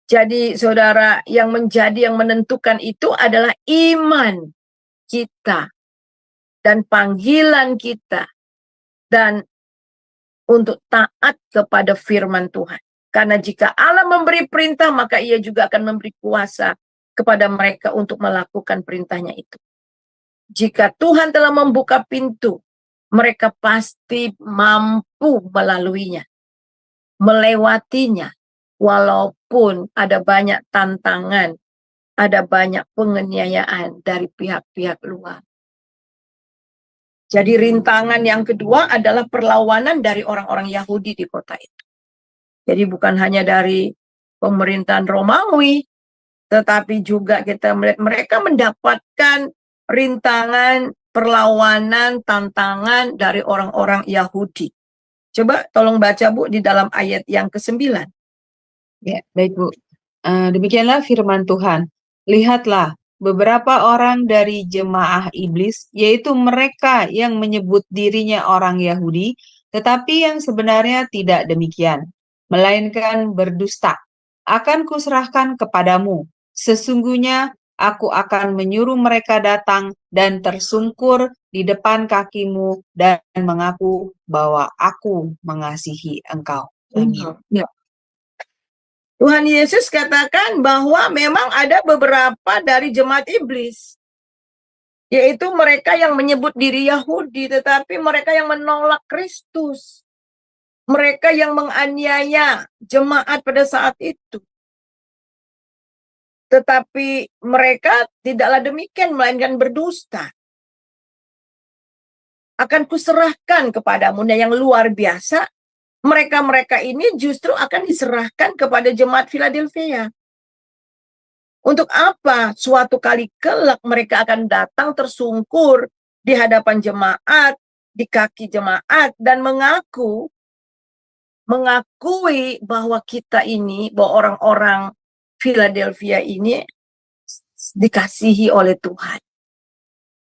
Jadi saudara, yang menentukan itu adalah iman kita dan panggilan kita dan untuk taat kepada firman Tuhan. Karena jika Allah memberi perintah, maka Ia juga akan memberi kuasa kepada mereka untuk melakukan perintahnya itu. Jika Tuhan telah membuka pintu, mereka pasti mampu melaluinya, melewatinya, walaupun ada banyak tantangan, ada banyak penganiayaan dari pihak-pihak luar. Jadi rintangan yang kedua adalah perlawanan dari orang-orang Yahudi di kota itu. Jadi bukan hanya dari pemerintahan Romawi, tetapi juga kita melihat mereka mendapatkan rintangan, perlawanan, tantangan dari orang-orang Yahudi. Coba tolong baca Bu di dalam ayat yang ke-9. Ya, baik Bu. Demikianlah firman Tuhan. Lihatlah, beberapa orang dari jemaah iblis, yaitu mereka yang menyebut dirinya orang Yahudi, tetapi yang sebenarnya tidak demikian, melainkan berdusta, akan kuserahkan kepadamu. Sesungguhnya aku akan menyuruh mereka datang dan tersungkur di depan kakimu dan mengaku bahwa aku mengasihi engkau. Amin. Ya. Tuhan Yesus katakan bahwa memang ada beberapa dari jemaat iblis, yaitu mereka yang menyebut diri Yahudi, tetapi mereka yang menolak Kristus. Mereka yang menganiaya jemaat pada saat itu. Tetapi mereka tidaklah demikian, melainkan berdusta. Akan kuserahkan kepadamu. Nah, yang luar biasa, mereka-mereka ini justru akan diserahkan kepada jemaat Philadelphia. Untuk apa? Suatu kali kelak mereka akan datang tersungkur di hadapan jemaat, di kaki jemaat, dan mengakui bahwa kita ini, bahwa orang-orang Philadelphia ini dikasihi oleh Tuhan.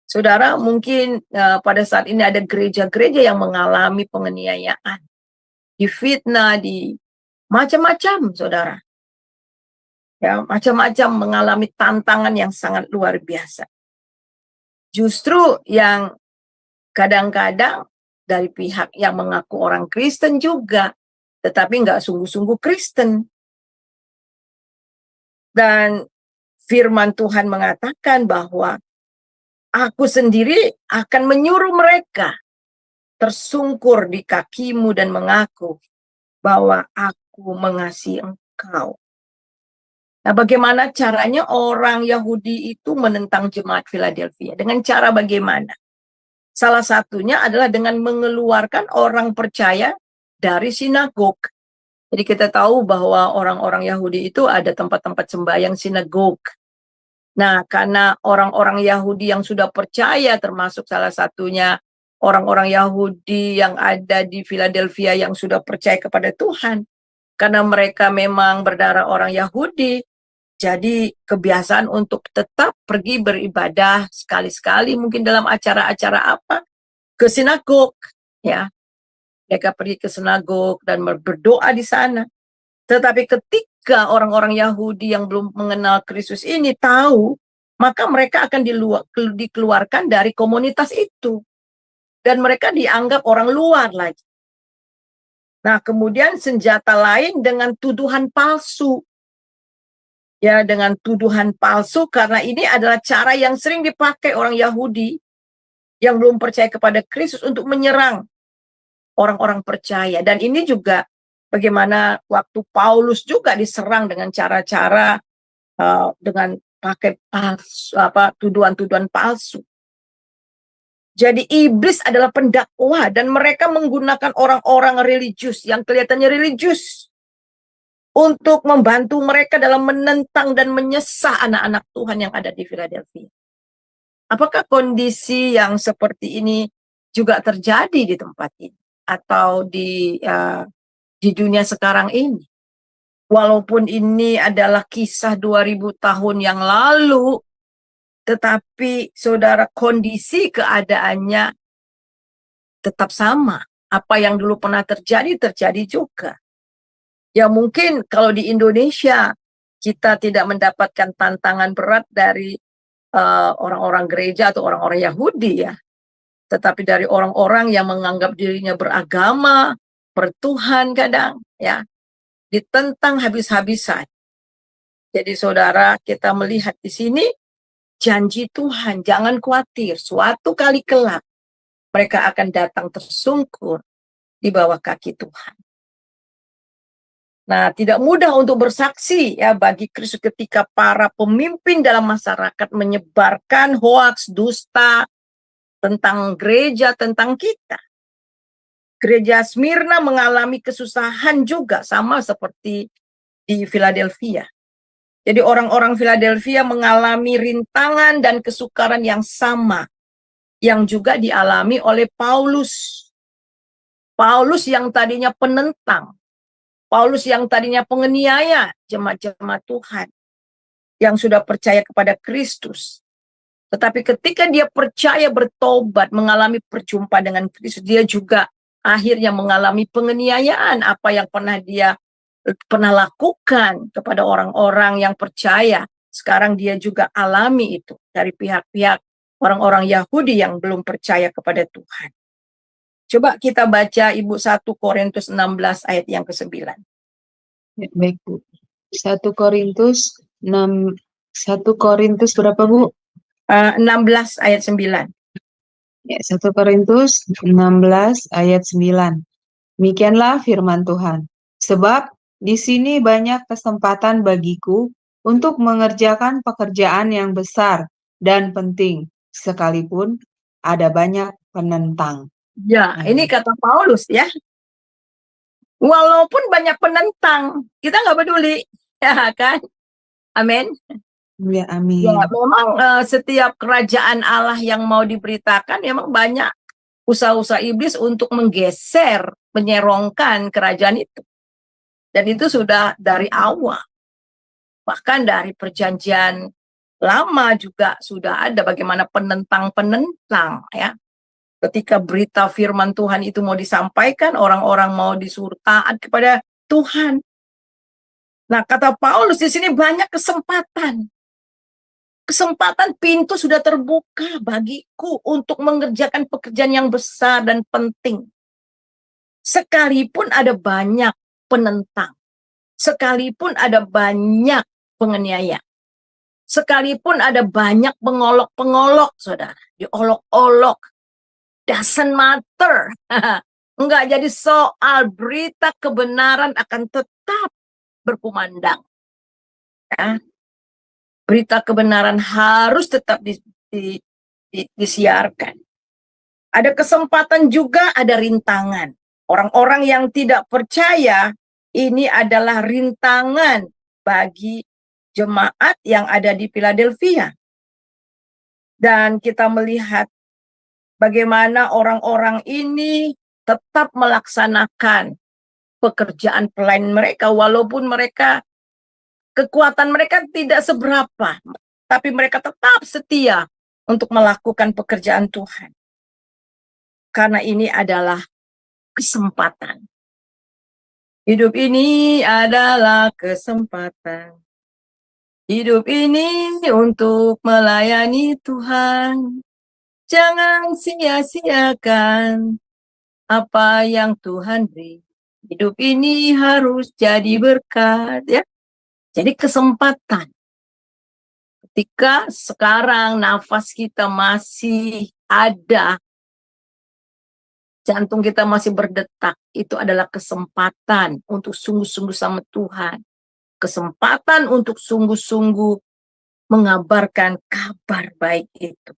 Saudara, mungkin pada saat ini ada gereja-gereja yang mengalami penganiayaan, difitnah, di macam-macam, saudara. Ya, macam-macam mengalami tantangan yang sangat luar biasa. Justru yang kadang-kadang dari pihak yang mengaku orang Kristen juga, tetapi nggak sungguh-sungguh Kristen. Dan firman Tuhan mengatakan bahwa aku sendiri akan menyuruh mereka tersungkur di kakimu dan mengaku bahwa aku mengasihi engkau. Nah, bagaimana caranya orang Yahudi itu menentang jemaat Philadelphia? Dengan cara bagaimana? Salah satunya adalah dengan mengeluarkan orang percaya dari sinagog. Jadi kita tahu bahwa orang-orang Yahudi itu ada tempat-tempat sembahyang sinagog. Nah, karena orang-orang Yahudi yang sudah percaya, termasuk salah satunya orang-orang Yahudi yang ada di Philadelphia yang sudah percaya kepada Tuhan. Karena mereka memang berdarah orang Yahudi, jadi kebiasaan untuk tetap pergi beribadah sekali-sekali mungkin dalam acara-acara apa? Ke sinagog, ya. Mereka pergi ke sinagog dan berdoa di sana. Tetapi ketika orang-orang Yahudi yang belum mengenal Kristus ini tahu, maka mereka akan dikeluarkan dari komunitas itu. Dan mereka dianggap orang luar lagi. Nah, kemudian senjata lain dengan tuduhan palsu. Ya, dengan tuduhan palsu, karena ini adalah cara yang sering dipakai orang Yahudi yang belum percaya kepada Kristus untuk menyerang orang-orang percaya. Dan ini juga bagaimana waktu Paulus juga diserang dengan cara-cara dengan pakai palsu, tuduhan-tuduhan palsu. Jadi iblis adalah pendakwah dan mereka menggunakan orang-orang religius yang kelihatannya religius untuk membantu mereka dalam menentang dan menyesah anak-anak Tuhan yang ada di Philadelphia. Apakah kondisi yang seperti ini juga terjadi di tempat ini atau di dunia sekarang ini? Walaupun ini adalah kisah 2000 tahun yang lalu, tetapi saudara, kondisi keadaannya tetap sama. Apa yang dulu pernah terjadi, terjadi juga. Ya mungkin kalau di Indonesia kita tidak mendapatkan tantangan berat dari orang-orang gereja atau orang-orang Yahudi ya. Tetapi dari orang-orang yang menganggap dirinya beragama, bertuhan kadang ya, ditentang habis-habisan. Jadi saudara, kita melihat di sini janji Tuhan, jangan khawatir, suatu kali kelak mereka akan datang tersungkur di bawah kaki Tuhan. Nah, tidak mudah untuk bersaksi ya bagi Kristus ketika para pemimpin dalam masyarakat menyebarkan hoaks, dusta tentang gereja, tentang kita. Gereja Smyrna mengalami kesusahan juga sama seperti di Philadelphia. Jadi orang-orang Philadelphia mengalami rintangan dan kesukaran yang sama yang juga dialami oleh Paulus. Paulus yang tadinya penentang, Paulus yang tadinya penganiaya jemaat-jemaat Tuhan yang sudah percaya kepada Kristus. Tetapi ketika dia percaya, bertobat, mengalami perjumpaan dengan Kristus, dia juga akhirnya mengalami penganiayaan apa yang dia pernah lakukan kepada orang-orang yang percaya. Sekarang dia juga alami itu dari pihak-pihak orang-orang Yahudi yang belum percaya kepada Tuhan. Coba kita baca Ibu 1 Korintus 16 ayat yang ke-9. Ya, baik Bu. 1 Korintus 6, 1 Korintus berapa Bu? 16 ayat 9. Ya, 1 Korintus 16 ayat 9. Demikianlah firman Tuhan. Sebab di sini banyak kesempatan bagiku untuk mengerjakan pekerjaan yang besar dan penting, sekalipun ada banyak penentang. Ya, ini kata Paulus ya. Walaupun banyak penentang, kita nggak peduli, ya kan? Amin. Ya, amin. Ya, memang setiap kerajaan Allah yang mau diberitakan, memang banyak usaha-usaha iblis untuk menggeser, menyerongkan kerajaan itu. Dan itu sudah dari awal. Bahkan dari perjanjian lama juga sudah ada bagaimana penentang-penentang ya. Ketika berita firman Tuhan itu mau disampaikan, orang-orang mau disuruh taat kepada Tuhan. Nah, kata Paulus di sini banyak kesempatan. Kesempatan, pintu sudah terbuka bagiku untuk mengerjakan pekerjaan yang besar dan penting. Sekalipun ada banyak penentang. Sekalipun ada banyak penganiaya. Sekalipun ada banyak pengolok-pengolok, saudara. Diolok-olok. Doesn't matter. Enggak jadi soal, berita kebenaran akan tetap berkumandang. Ya. Berita kebenaran harus tetap disiarkan. Ada kesempatan juga, ada rintangan. Orang-orang yang tidak percaya, ini adalah rintangan bagi jemaat yang ada di Philadelphia. Dan kita melihat bagaimana orang-orang ini tetap melaksanakan pekerjaan pelayan mereka, walaupun kekuatan mereka tidak seberapa, tapi mereka tetap setia untuk melakukan pekerjaan Tuhan. Karena ini adalah kesempatan. Hidup ini adalah kesempatan. Hidup ini untuk melayani Tuhan. Jangan sia-siakan apa yang Tuhan beri. Hidup ini harus jadi berkat ya. Jadi kesempatan. Ketika sekarang nafas kita masih ada, jantung kita masih berdetak, itu adalah kesempatan untuk sungguh-sungguh sama Tuhan. Kesempatan untuk sungguh-sungguh mengabarkan kabar baik itu.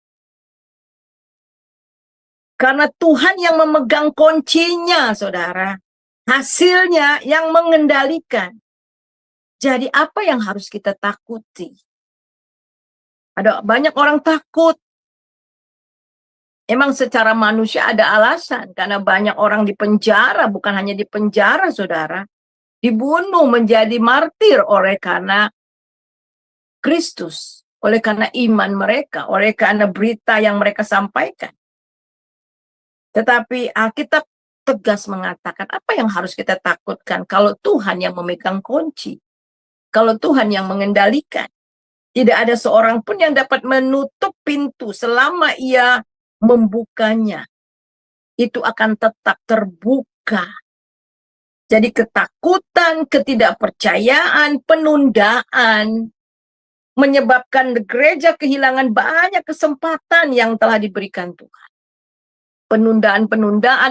Karena Tuhan yang memegang kuncinya, saudara. Hasilnya yang mengendalikan. Jadi apa yang harus kita takuti? Ada banyak orang takut. Emang secara manusia ada alasan. Karena banyak orang di penjara, bukan hanya di penjara, saudara. Dibunuh menjadi martir oleh karena Kristus. oleh karena iman mereka, oleh karena berita yang mereka sampaikan. Tetapi Alkitab tegas mengatakan apa yang harus kita takutkan kalau Tuhan yang memegang kunci, kalau Tuhan yang mengendalikan. Tidak ada seorang pun yang dapat menutup pintu selama ia membukanya. Itu akan tetap terbuka. Jadi ketakutan, ketidakpercayaan, penundaan menyebabkan gereja kehilangan banyak kesempatan yang telah diberikan Tuhan. Penundaan-penundaan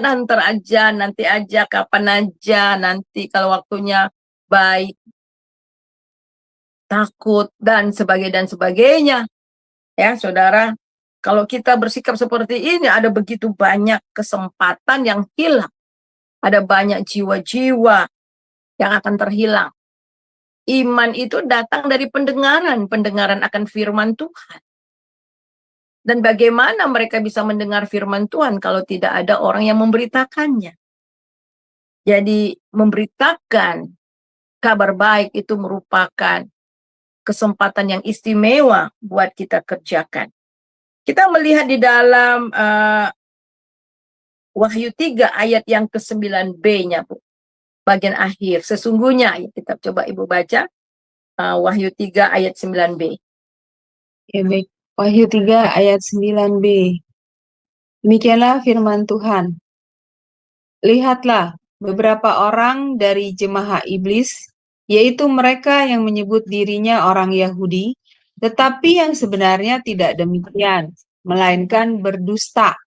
nanti aja, kapan aja, nanti kalau waktunya baik, takut, dan sebagainya. Ya, saudara, kalau kita bersikap seperti ini, ada begitu banyak kesempatan yang hilang. Ada banyak jiwa-jiwa yang akan terhilang. Iman itu datang dari pendengaran akan firman Tuhan. Dan bagaimana mereka bisa mendengar firman Tuhan kalau tidak ada orang yang memberitakannya? Jadi memberitakan kabar baik itu merupakan kesempatan yang istimewa buat kita kerjakan. Kita melihat di dalam Wahyu 3 ayat yang ke-9b-nya, Bu. Bagian akhir. Sesungguhnya, kita coba Ibu baca. Wahyu 3 ayat 9b. Ya, baik. Wahyu 3 ayat 9b. Demikianlah firman Tuhan. Lihatlah, beberapa orang dari jemaah iblis, yaitu mereka yang menyebut dirinya orang Yahudi, tetapi yang sebenarnya tidak demikian, melainkan berdusta,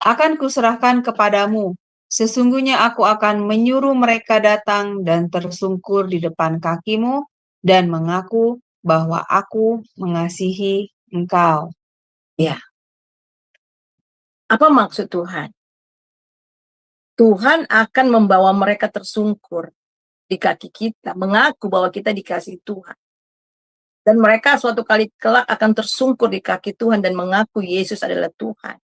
akan kuserahkan kepadamu. Sesungguhnya aku akan menyuruh mereka datang dan tersungkur di depan kakimu dan mengaku bahwa aku mengasihi engkau. Ya. Apa maksud Tuhan? Tuhan akan membawa mereka tersungkur di kaki kita, mengaku bahwa kita dikasih Tuhan. Dan mereka suatu kali kelak akan tersungkur di kaki Tuhan dan mengaku Yesus adalah Tuhan.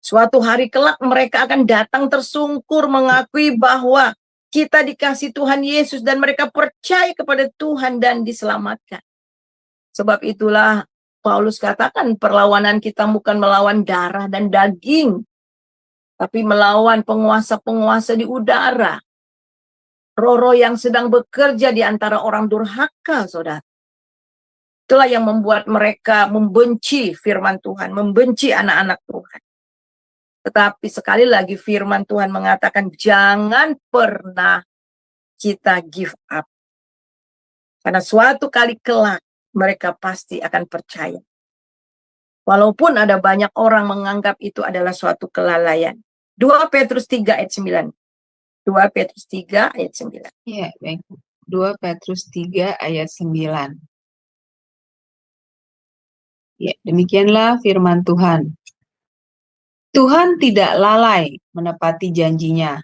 Suatu hari kelak mereka akan datang tersungkur mengakui bahwa kita dikasih Tuhan Yesus dan mereka percaya kepada Tuhan dan diselamatkan. Sebab itulah Paulus katakan perlawanan kita bukan melawan darah dan daging, tapi melawan penguasa-penguasa di udara. Roh-roh yang sedang bekerja di antara orang durhaka, saudara. Itulah yang membuat mereka membenci firman Tuhan, membenci anak-anak Tuhan. Tetapi sekali lagi firman Tuhan mengatakan jangan pernah kita give up. Karena suatu kali kelak mereka pasti akan percaya. Walaupun ada banyak orang menganggap itu adalah suatu kelalaian. 2 Petrus 3 ayat 9. 2 Petrus 3 ayat 9. Ya, baik. 2 Petrus 3 ayat 9. Ya, demikianlah firman Tuhan. Tuhan tidak lalai menepati janjinya,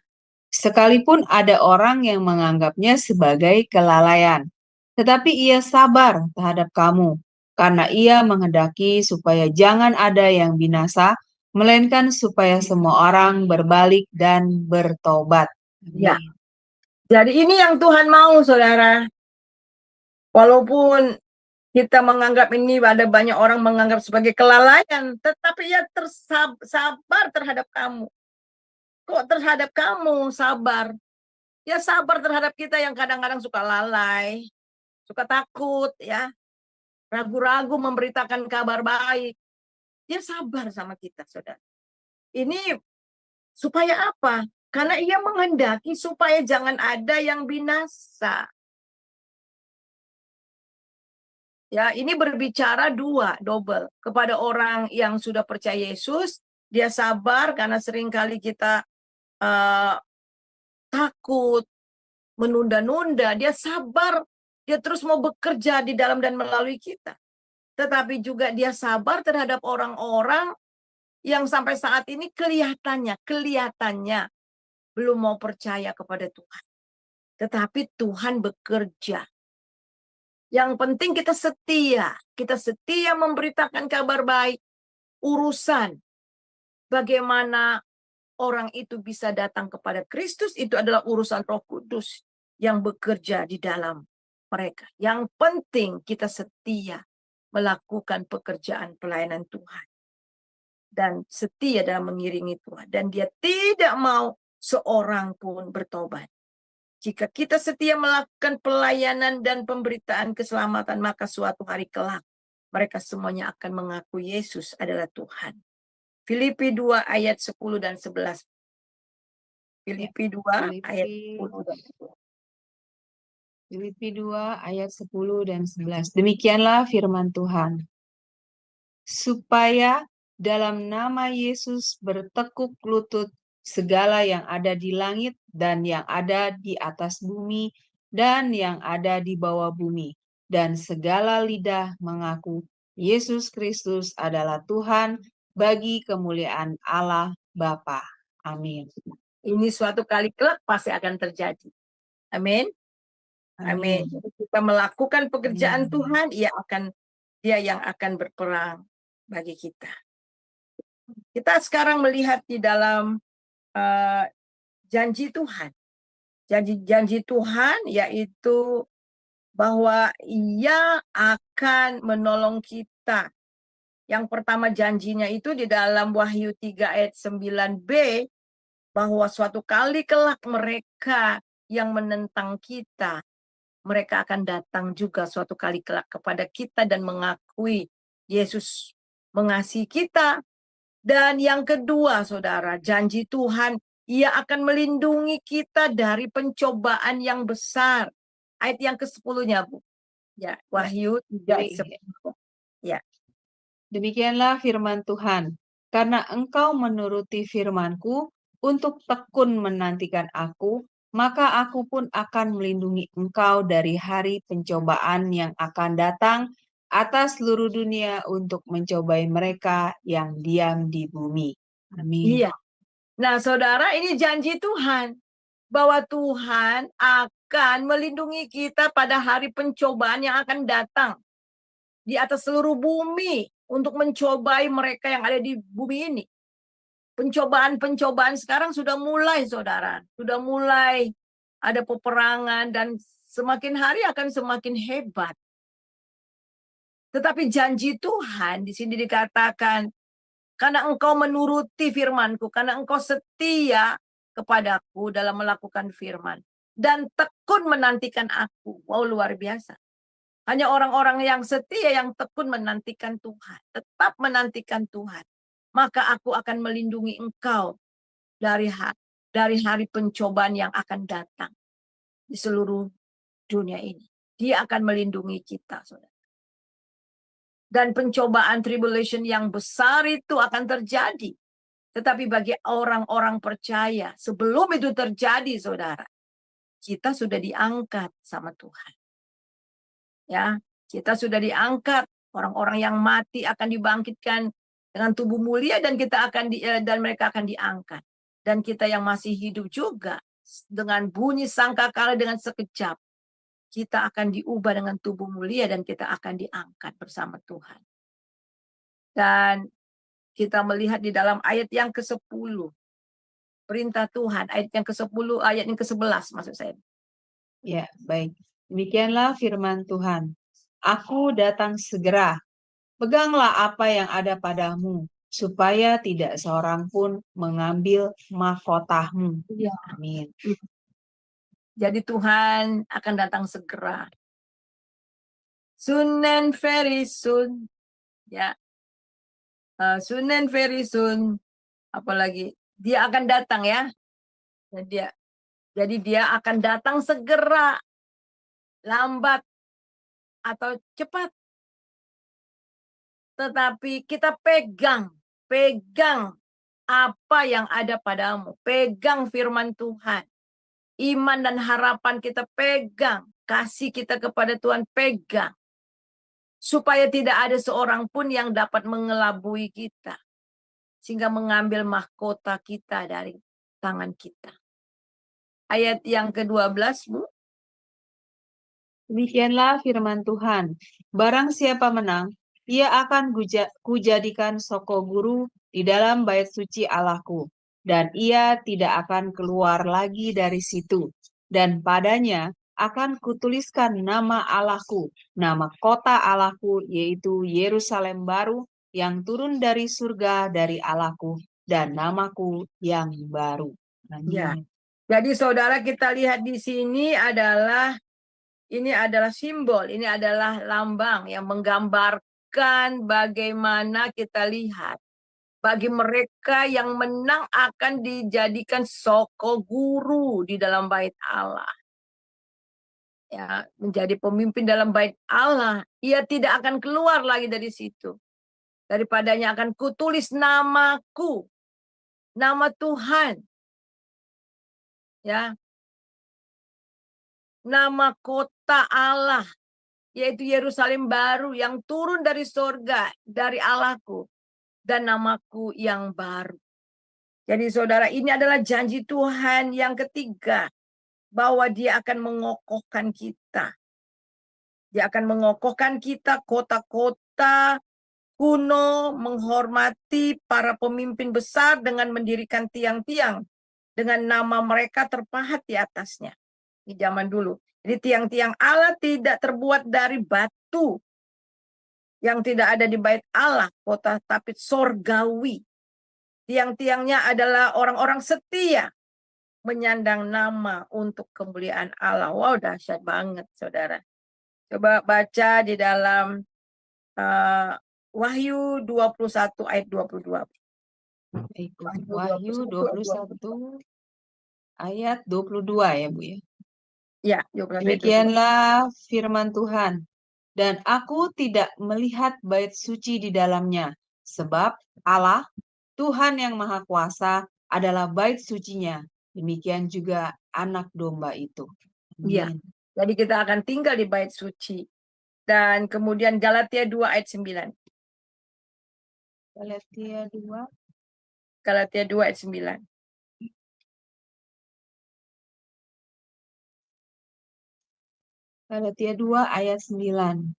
sekalipun ada orang yang menganggapnya sebagai kelalaian. Tetapi ia sabar terhadap kamu, karena ia menghendaki supaya jangan ada yang binasa, melainkan supaya semua orang berbalik dan bertobat. Ya. Jadi ini yang Tuhan mau, saudara. Walaupun kita menganggap ini, ada banyak orang menganggap sebagai kelalaian, tetapi ia sabar terhadap kamu. Kok terhadap kamu sabar? Ya sabar terhadap kita yang kadang-kadang suka lalai, suka takut, ya, ragu-ragu memberitakan kabar baik. Dia sabar sama kita, saudara. Ini supaya apa? Karena ia menghendaki supaya jangan ada yang binasa. Ya, ini berbicara double. Kepada orang yang sudah percaya Yesus, dia sabar karena seringkali kita takut, menunda-nunda. Dia sabar, dia terus mau bekerja di dalam dan melalui kita. Tetapi juga dia sabar terhadap orang-orang yang sampai saat ini kelihatannya belum mau percaya kepada Tuhan. Tetapi Tuhan bekerja. Yang penting kita setia memberitakan kabar baik. Urusan bagaimana orang itu bisa datang kepada Kristus itu adalah urusan Roh Kudus yang bekerja di dalam mereka. Yang penting kita setia melakukan pekerjaan pelayanan Tuhan dan setia dalam mengiringi Tuhan, dan dia tidak mau seorang pun bertobat. Jika kita setia melakukan pelayanan dan pemberitaan keselamatan, maka suatu hari kelak mereka semuanya akan mengaku Yesus adalah Tuhan. Filipi 2 ayat 10 dan 11. Filipi 2 ayat 10 dan 11. Filipi 2 ayat 10 dan 11. Demikianlah firman Tuhan. Supaya dalam nama Yesus bertekuk lutut segala yang ada di langit dan yang ada di atas bumi dan yang ada di bawah bumi, dan segala lidah mengaku Yesus Kristus adalah Tuhan bagi kemuliaan Allah Bapa. Amin. Ini suatu kali kelak pasti akan terjadi. Amin. Amin. Jadi kita melakukan pekerjaan Tuhan, dia yang akan berperang bagi kita. Kita sekarang melihat di dalam janji Tuhan. Janji Tuhan yaitu bahwa Ia akan menolong kita. Yang pertama janjinya itu di dalam Wahyu 3 ayat 9b, bahwa suatu kali kelak mereka yang menentang kita, mereka akan datang juga suatu kali kelak kepada kita dan mengakui Yesus mengasihi kita. Dan yang kedua, saudara, janji Tuhan, Ia akan melindungi kita dari pencobaan yang besar. Ayat yang ke-10-nya, Bu. Ya, Wahyu 3 ayat 10. Ya. Demikianlah firman Tuhan. Karena engkau menuruti firman-Ku untuk tekun menantikan Aku, maka Aku pun akan melindungi engkau dari hari pencobaan yang akan datang atas seluruh dunia untuk mencobai mereka yang diam di bumi. Amin. Iya. Nah, saudara, ini janji Tuhan. Bahwa Tuhan akan melindungi kita pada hari pencobaan yang akan datang di atas seluruh bumi untuk mencobai mereka yang ada di bumi ini. Pencobaan-pencobaan sekarang sudah mulai, saudara. Sudah mulai ada peperangan dan semakin hari akan semakin hebat. Tetapi janji Tuhan di sini dikatakan, karena engkau menuruti firman-Ku, karena engkau setia kepadaku dalam melakukan firman, dan tekun menantikan Aku. Wow, luar biasa. Hanya orang-orang yang setia yang tekun menantikan Tuhan, tetap menantikan Tuhan. Maka Aku akan melindungi engkau dari hari pencobaan yang akan datang di seluruh dunia ini. Dia akan melindungi kita, saudara. Dan pencobaan tribulation yang besar itu akan terjadi. Tetapi bagi orang-orang percaya, sebelum itu terjadi, saudara, kita sudah diangkat sama Tuhan. Ya, kita sudah diangkat. Orang-orang yang mati akan dibangkitkan dengan tubuh mulia dan dan mereka akan diangkat. Dan kita yang masih hidup juga dengan bunyi sangkakala dengan sekejap, kita akan diubah dengan tubuh mulia dan kita akan diangkat bersama Tuhan. Dan kita melihat di dalam ayat yang ke-10, perintah Tuhan, ayat yang ke-10, ayat yang ke-11 maksud saya. Ya, baik. Demikianlah firman Tuhan. Aku datang segera. Peganglah apa yang ada padamu, supaya tidak seorang pun mengambil mahkotamu. Ya. Amin. Jadi Tuhan akan datang segera. Soon and very soon. Ya. Soon and very soon. Apalagi dia akan datang ya. Jadi dia akan datang segera. Lambat atau cepat. Tetapi kita pegang apa yang ada padamu. Pegang firman Tuhan. Iman dan harapan kita pegang. Kasih kita kepada Tuhan pegang. Supaya tidak ada seorang pun yang dapat mengelabui kita. Sehingga mengambil mahkota kita dari tangan kita. Ayat yang ke-12, Bu. Demikianlah firman Tuhan. Barang siapa menang, ia akan kujadikan soko guru di dalam bait suci Allahku. Dan ia tidak akan keluar lagi dari situ. Dan padanya akan kutuliskan nama Allahku, nama kota Allahku, yaitu Yerusalem baru yang turun dari surga dari Allahku, dan namaku yang baru. Ya. Amin. Jadi saudara, kita lihat di sini ini adalah simbol, ini adalah lambang yang menggambarkan bagaimana kita lihat. Bagi mereka yang menang akan dijadikan soko guru di dalam bait Allah. Ya, menjadi pemimpin dalam bait Allah. Ia tidak akan keluar lagi dari situ. Daripadanya akan kutulis namaku, nama Tuhan. Ya. Nama kota Allah, yaitu Yerusalem baru yang turun dari surga, dari Allahku, dan namaku yang baru. Jadi saudara, ini adalah janji Tuhan yang ketiga, bahwa Dia akan mengokohkan kita. Dia akan mengokohkan kita, kota-kota kuno menghormati para pemimpin besar dengan mendirikan tiang-tiang dengan nama mereka terpahat di atasnya. Di zaman dulu. Jadi tiang-tiang Allah tidak terbuat dari batu yang tidak ada di bait Allah, kota tapi sorgawi. Tiang-tiangnya adalah orang-orang setia menyandang nama untuk kemuliaan Allah. Wow, dahsyat banget, saudara. Coba baca di dalam Wahyu 21 ayat 22. Baik, Wahyu 21 ayat 22 ya Bu ya. Ya, 21 ayat 22. Demikianlah firman Tuhan. Dan aku tidak melihat bait suci di dalamnya, sebab Allah, Tuhan yang Maha Kuasa, adalah bait sucinya. Demikian juga anak domba itu. Iya. Amin. Jadi kita akan tinggal di bait suci. Dan kemudian Galatia 2 ayat 9. Galatia 2. Galatia 2 ayat 9. Galatia 2 ayat 9.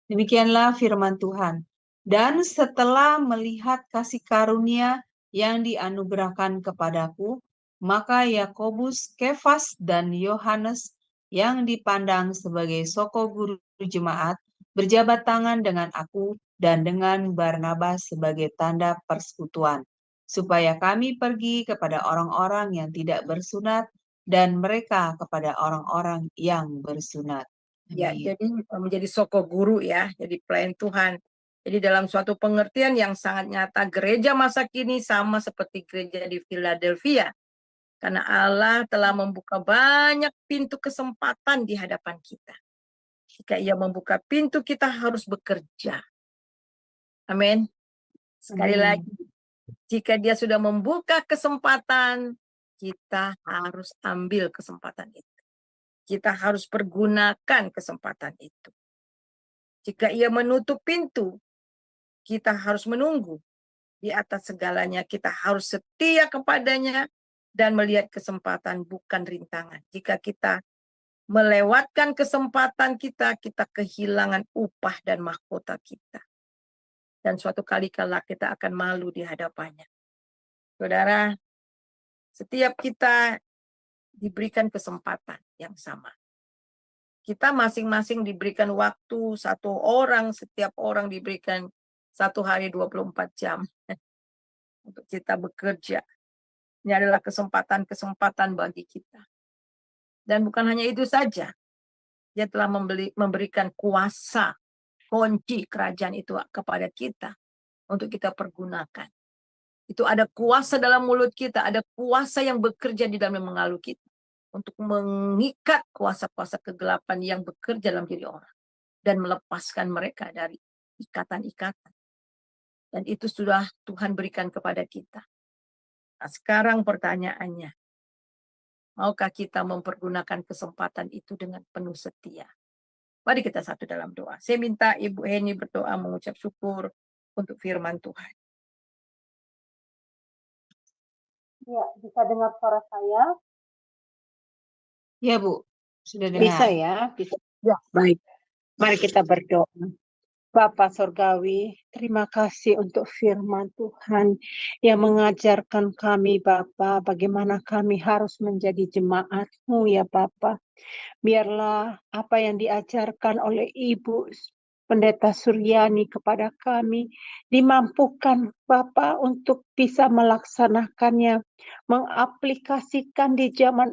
Demikianlah firman Tuhan. Dan setelah melihat kasih karunia yang dianugerahkan kepadaku, maka Yakobus, Kefas, dan Yohanes yang dipandang sebagai soko guru jemaat berjabat tangan dengan aku dan dengan Barnabas sebagai tanda persekutuan, supaya kami pergi kepada orang-orang yang tidak bersunat dan mereka kepada orang-orang yang bersunat. Ya, Amin. jadi menjadi soko guru ya, jadi pelayan Tuhan. Jadi dalam suatu pengertian yang sangat nyata, gereja masa kini sama seperti gereja di Philadelphia. Karena Allah telah membuka banyak pintu kesempatan di hadapan kita. Jika Ia membuka pintu, kita harus bekerja. Amin. Sekali Amin. lagi, jika Dia sudah membuka kesempatan, kita harus ambil kesempatan itu. Kita harus pergunakan kesempatan itu. Jika Ia menutup pintu, kita harus menunggu. Di atas segalanya kita harus setia kepadanya dan melihat kesempatan bukan rintangan. Jika kita melewatkan kesempatan kita, kita kehilangan upah dan mahkota kita. Dan suatu kali kala kita akan malu di hadapannya. Saudara, setiap kita diberikan kesempatan yang sama. Kita masing-masing diberikan waktu, satu orang, setiap orang diberikan 1 hari 24 jam untuk kita bekerja. Ini adalah kesempatan-kesempatan bagi kita. Dan bukan hanya itu saja, Dia telah memberikan kuasa, kunci kerajaan itu kepada kita untuk kita pergunakan. Itu ada kuasa dalam mulut kita, ada kuasa yang bekerja di dalam mengalu kita untuk mengikat kuasa-kuasa kegelapan yang bekerja dalam diri orang dan melepaskan mereka dari ikatan-ikatan. Dan itu sudah Tuhan berikan kepada kita. Nah, sekarang pertanyaannya, maukah kita mempergunakan kesempatan itu dengan penuh setia? Mari kita satu dalam doa. Saya minta Ibu Heni berdoa mengucap syukur untuk firman Tuhan. Ya, bisa dengar suara saya? Ya Bu, sudah dengar. Bisa ya? Bisa. Ya. Baik. Mari kita berdoa. Bapa Sorgawi, terima kasih untuk firman Tuhan yang mengajarkan kami Bapa bagaimana kami harus menjadi jemaat-Mu ya Bapa. Biarlah apa yang diajarkan oleh Ibu Pendeta Suryani kepada kami dimampukan Bapa untuk bisa melaksanakannya, mengaplikasikan di zaman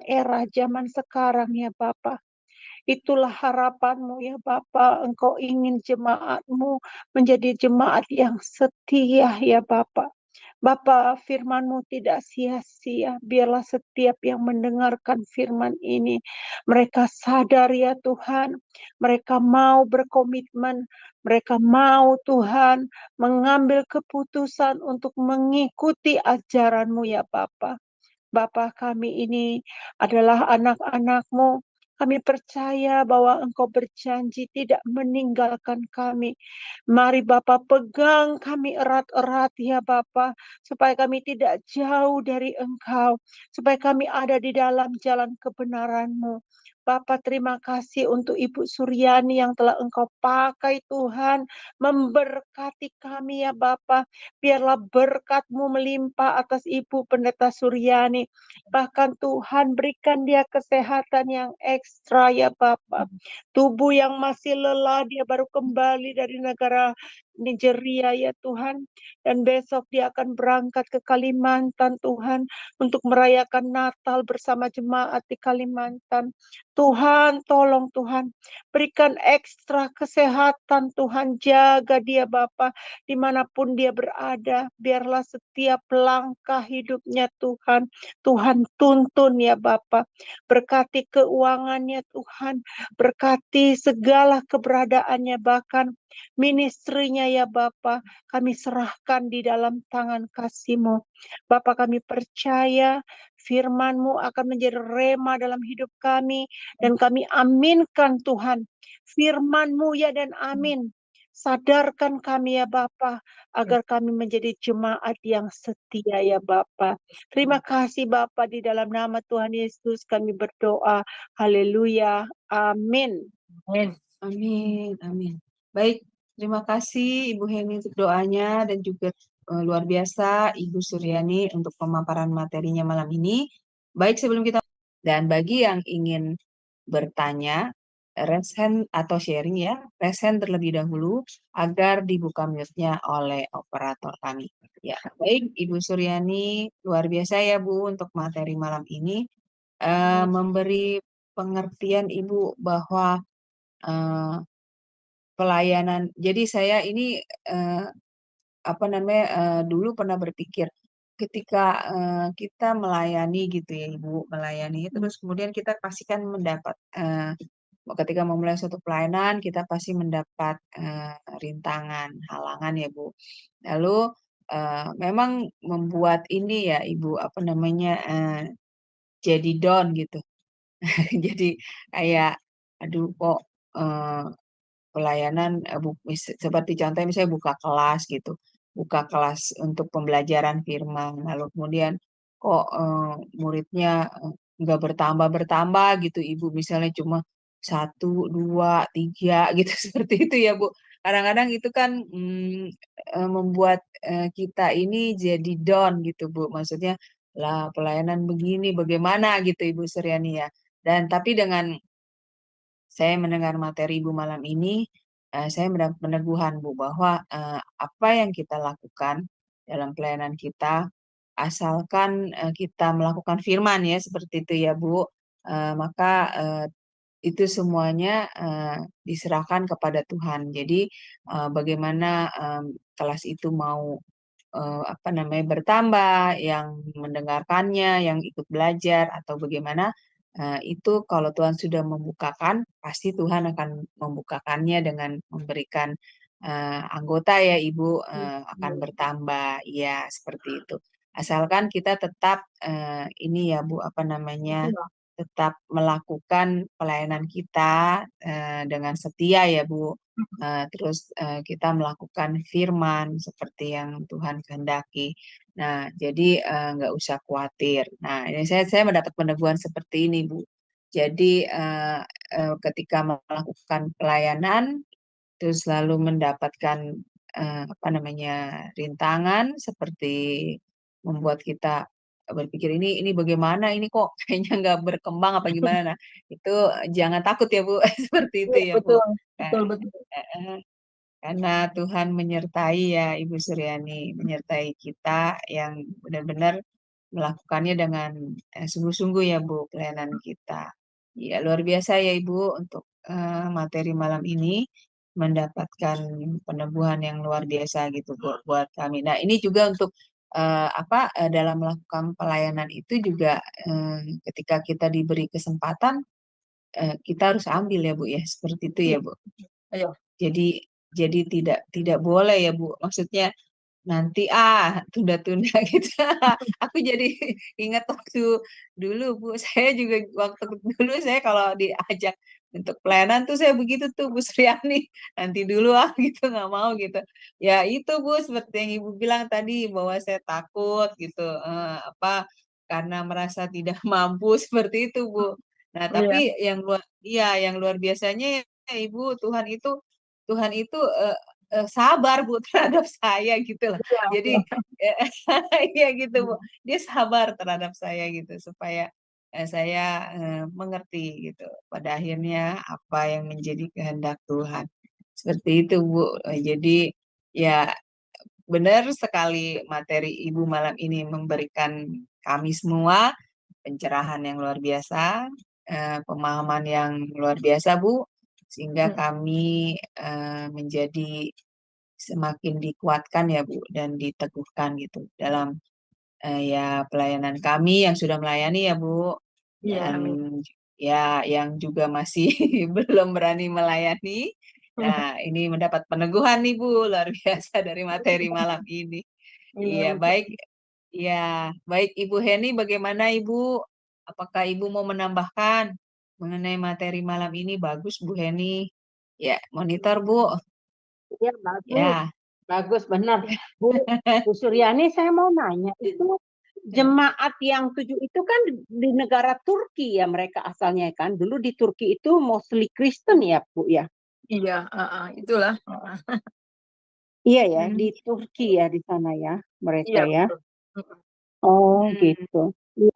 sekarang ya Bapa. Itulah harapan-Mu ya Bapa, Engkau ingin jemaat-Mu menjadi jemaat yang setia ya Bapa. Bapa, firman-Mu tidak sia-sia. Biarlah setiap yang mendengarkan firman ini, mereka sadar ya Tuhan, mereka mau berkomitmen, mereka mau Tuhan mengambil keputusan untuk mengikuti ajaran-Mu ya Bapa. Bapa, kami ini adalah anak-anak-Mu. Kami percaya bahwa Engkau berjanji tidak meninggalkan kami. Mari Bapa pegang kami erat-erat ya Bapa, supaya kami tidak jauh dari Engkau, supaya kami ada di dalam jalan kebenaran-Mu. Bapa, terima kasih untuk Ibu Suryani yang telah Engkau pakai Tuhan, memberkati kami ya Bapa. Biarlah berkat-Mu melimpah atas Ibu Pendeta Suryani. Bahkan Tuhan berikan dia kesehatan yang ekstra ya Bapa. Tubuh yang masih lelah, dia baru kembali dari negara Nigeria ya Tuhan. Dan besok dia akan berangkat ke Kalimantan Tuhan, untuk merayakan Natal bersama jemaat di Kalimantan. Tuhan, tolong Tuhan, berikan ekstra kesehatan Tuhan, jaga dia Bapa, dimanapun dia berada. Biarlah setiap langkah hidupnya Tuhan, Tuhan tuntun ya Bapa. Berkati keuangannya Tuhan, berkati segala keberadaannya, bahkan ministrinya ya Bapa. Kami serahkan di dalam tangan kasih-Mu. Bapa, kami percaya firman-Mu akan menjadi rema dalam hidup kami, dan kami aminkan Tuhan firman-Mu ya, dan amin. Sadarkan kami ya Bapa, agar kami menjadi jemaat yang setia ya Bapa. Terima kasih Bapa, di dalam nama Tuhan Yesus kami berdoa. Haleluya. Amin. Amin. Amin, amin. Baik, terima kasih Ibu Heni untuk doanya, dan juga luar biasa Ibu Suryani untuk pemaparan materinya malam ini. Baik, sebelum kita, dan bagi yang ingin bertanya, raise hand atau sharing ya, raise hand terlebih dahulu agar dibuka mute-nya oleh operator kami. Ya, baik Ibu Suryani, luar biasa ya Bu untuk materi malam ini, memberi pengertian Ibu bahwa pelayanan. Jadi saya ini dulu pernah berpikir ketika kita melayani gitu ya Ibu, melayani terus kemudian kita pastikan mendapat ketika memulai suatu pelayanan kita pasti mendapat rintangan, halangan ya Bu. Lalu memang membuat ini ya Ibu jadi down gitu. Jadi kayak aduh kok pelayanan seperti contohnya misalnya buka kelas gitu, buka kelas untuk pembelajaran firman, lalu kemudian kok muridnya nggak bertambah-bertambah gitu Ibu, misalnya cuma 1, 2, 3 gitu, seperti itu ya Bu. Kadang-kadang itu kan membuat kita ini jadi down gitu Bu, maksudnya lah pelayanan begini bagaimana gitu Ibu Suryani ya. Dan tapi dengan saya mendengar materi Ibu malam ini, saya mendapat peneguhan Bu bahwa apa yang kita lakukan dalam pelayanan kita, asalkan kita melakukan firman ya seperti itu ya Bu, maka itu semuanya diserahkan kepada Tuhan. Jadi bagaimana kelas itu mau bertambah, yang mendengarkannya, yang ikut belajar atau bagaimana, itu kalau Tuhan sudah membukakan, pasti Tuhan akan membukakannya dengan memberikan anggota ya Ibu akan bertambah, ya seperti itu. Asalkan kita tetap ini ya Bu, tetap melakukan pelayanan kita dengan setia ya Bu. Terus kita melakukan firman seperti yang Tuhan kehendaki. Nah, jadi nggak usah khawatir. Nah, ini saya mendapat peneguhan seperti ini, Bu. Jadi ketika melakukan pelayanan, terus selalu mendapatkan rintangan seperti membuat kita berpikir ini bagaimana ini kok kayaknya nggak berkembang apa gimana. Nah, itu jangan takut ya Bu, seperti itu Iya, ya Bu. betul, Nah, betul, betul. karena Tuhan menyertai ya Ibu Suryani, menyertai kita yang benar-benar melakukannya dengan sungguh-sungguh ya Bu, pelayanan kita. Ya luar biasa ya Ibu untuk materi malam ini mendapatkan peneguhan yang luar biasa gitu buat kami. Nah ini juga untuk dalam melakukan pelayanan itu juga ketika kita diberi kesempatan kita harus ambil ya Bu ya, seperti itu Iya, ya Bu. ayo. Jadi tidak boleh ya Bu. Maksudnya nanti tunda-tunda gitu. Aku jadi ingat waktu dulu Bu, saya juga waktu dulu saya kalau diajak untuk pelayanan tuh saya begitu tuh Bu Suryani, nanti dulu gitu nggak mau gitu. Ya itu Bu seperti yang Ibu bilang tadi bahwa saya takut gitu karena merasa tidak mampu seperti itu Bu. Nah, Iya, tapi yang luar biasanya ya, Ibu Tuhan itu sabar Bu terhadap saya gitu loh. iya, Jadi iya. iya gitu Bu. Dia sabar terhadap saya gitu supaya saya mengerti gitu. Pada akhirnya apa yang menjadi kehendak Tuhan. Seperti itu Bu. Jadi ya benar sekali materi Ibu malam ini memberikan kami semua pencerahan yang luar biasa, pemahaman yang luar biasa Bu, sehingga Hmm, kami menjadi semakin dikuatkan ya Bu dan diteguhkan gitu dalam ya pelayanan kami yang sudah melayani ya Bu iya, dan amin. ya yang juga masih belum berani melayani. Nah, ini mendapat peneguhan nih Bu luar biasa dari materi malam ini. Iya, Iya, betul. baik. Ya, baik Ibu Heni, bagaimana Ibu? Apakah Ibu mau menambahkan mengenai materi malam ini? Bagus Bu Heni. Ya, monitor Bu. Ya, bagus. Ya. Bagus, benar. Bu Suryani, saya mau nanya, itu jemaat yang 7 itu kan di negara Turki ya mereka asalnya kan. Dulu di Turki itu mostly Kristen ya, Bu ya. Iya, itulah. Iya ya, Hmm. di Turki ya di sana ya mereka Iya, ya. betul. Oh, Hmm. gitu. Ya,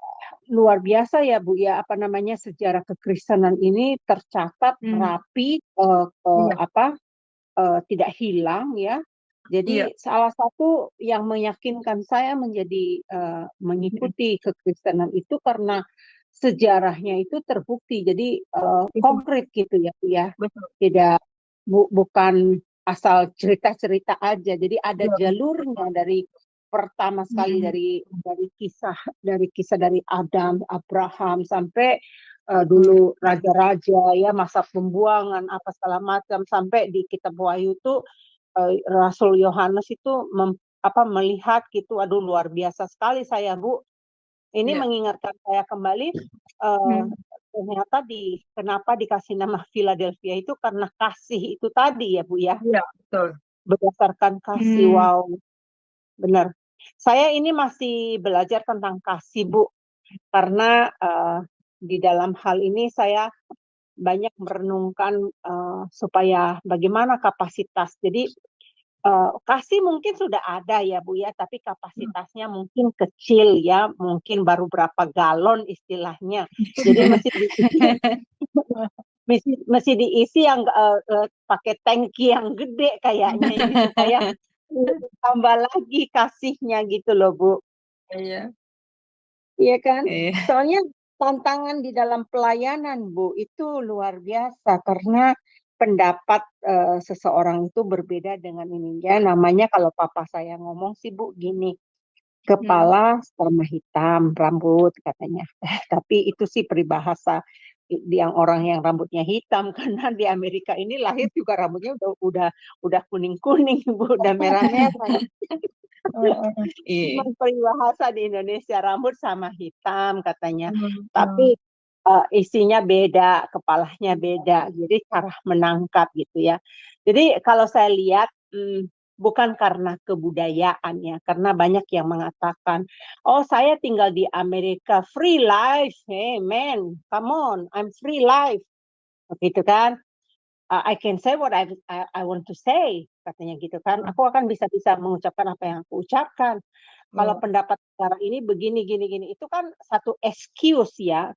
luar biasa ya, Bu ya, apa namanya sejarah kekristenan ini tercatat Hmm. rapi Iya, tidak hilang ya. Jadi iya. salah satu yang meyakinkan saya menjadi mengikuti kekristenan itu karena sejarahnya itu terbukti. Jadi Itu konkret gitu ya, Bu ya. betul. Tidak bukan asal cerita-cerita aja. Jadi ada Iya, betul. jalurnya dari pertama sekali Hmm. dari kisah dari Adam, Abraham sampai dulu raja-raja ya masa pembuangan apa segala macam sampai di kitab Wahyu itu Rasul Yohanes itu melihat gitu, aduh luar biasa sekali saya Bu. Ini Iya, mengingatkan saya kembali Hmm. ternyata kenapa dikasih nama Philadelphia itu karena kasih itu tadi ya Bu ya, iya, betul. berdasarkan kasih. Hmm. Wow, benar. Saya ini masih belajar tentang kasih Bu, karena di dalam hal ini saya banyak merenungkan supaya bagaimana kapasitas. Jadi kasih mungkin sudah ada ya Bu ya, tapi kapasitasnya mungkin kecil ya, mungkin baru berapa galon istilahnya. Jadi mesti diisi yang pakai tangki yang gede kayaknya ini supaya tambah lagi kasihnya gitu loh Bu. Iya, Iya kan? Iya. Soalnya tantangan di dalam pelayanan Bu itu luar biasa karena pendapat seseorang itu berbeda dengan ininya. Namanya kalau papa saya ngomong sih Bu gini, kepala sama hitam, rambut katanya. Tapi itu sih peribahasa yang orang yang rambutnya hitam karena di Amerika ini lahir juga rambutnya udah kuning-kuning Bu, udah merah-merah. Iya. Peribahasa di Indonesia rambut sama hitam katanya, Hmm, tapi isinya beda, kepalanya beda, jadi cara menangkap gitu ya. Jadi kalau saya lihat bukan karena kebudayaan ya, karena banyak yang mengatakan, oh saya tinggal di Amerika free life, hey man, come on, I'm free life, begitu kan? I can say what I want to say, katanya gitu kan. Aku akan bisa mengucapkan apa yang aku ucapkan. Kalau pendapat negara ini begini, gini, itu kan satu excuse ya,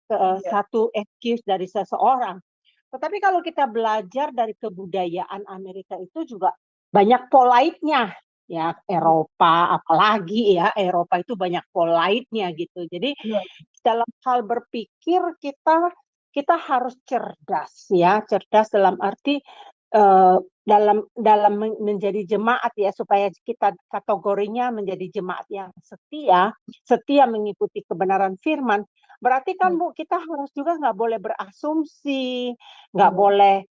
satu excuse dari seseorang. Tetapi kalau kita belajar dari kebudayaan Amerika itu juga banyak polite-nya, ya Eropa, apalagi ya Eropa itu banyak polite-nya gitu. Jadi dalam hal berpikir kita harus cerdas ya, cerdas dalam arti dalam menjadi jemaat ya, supaya kita kategorinya menjadi jemaat yang setia mengikuti kebenaran firman. Berarti kan Bu, kita harus juga nggak boleh berasumsi, nggak boleh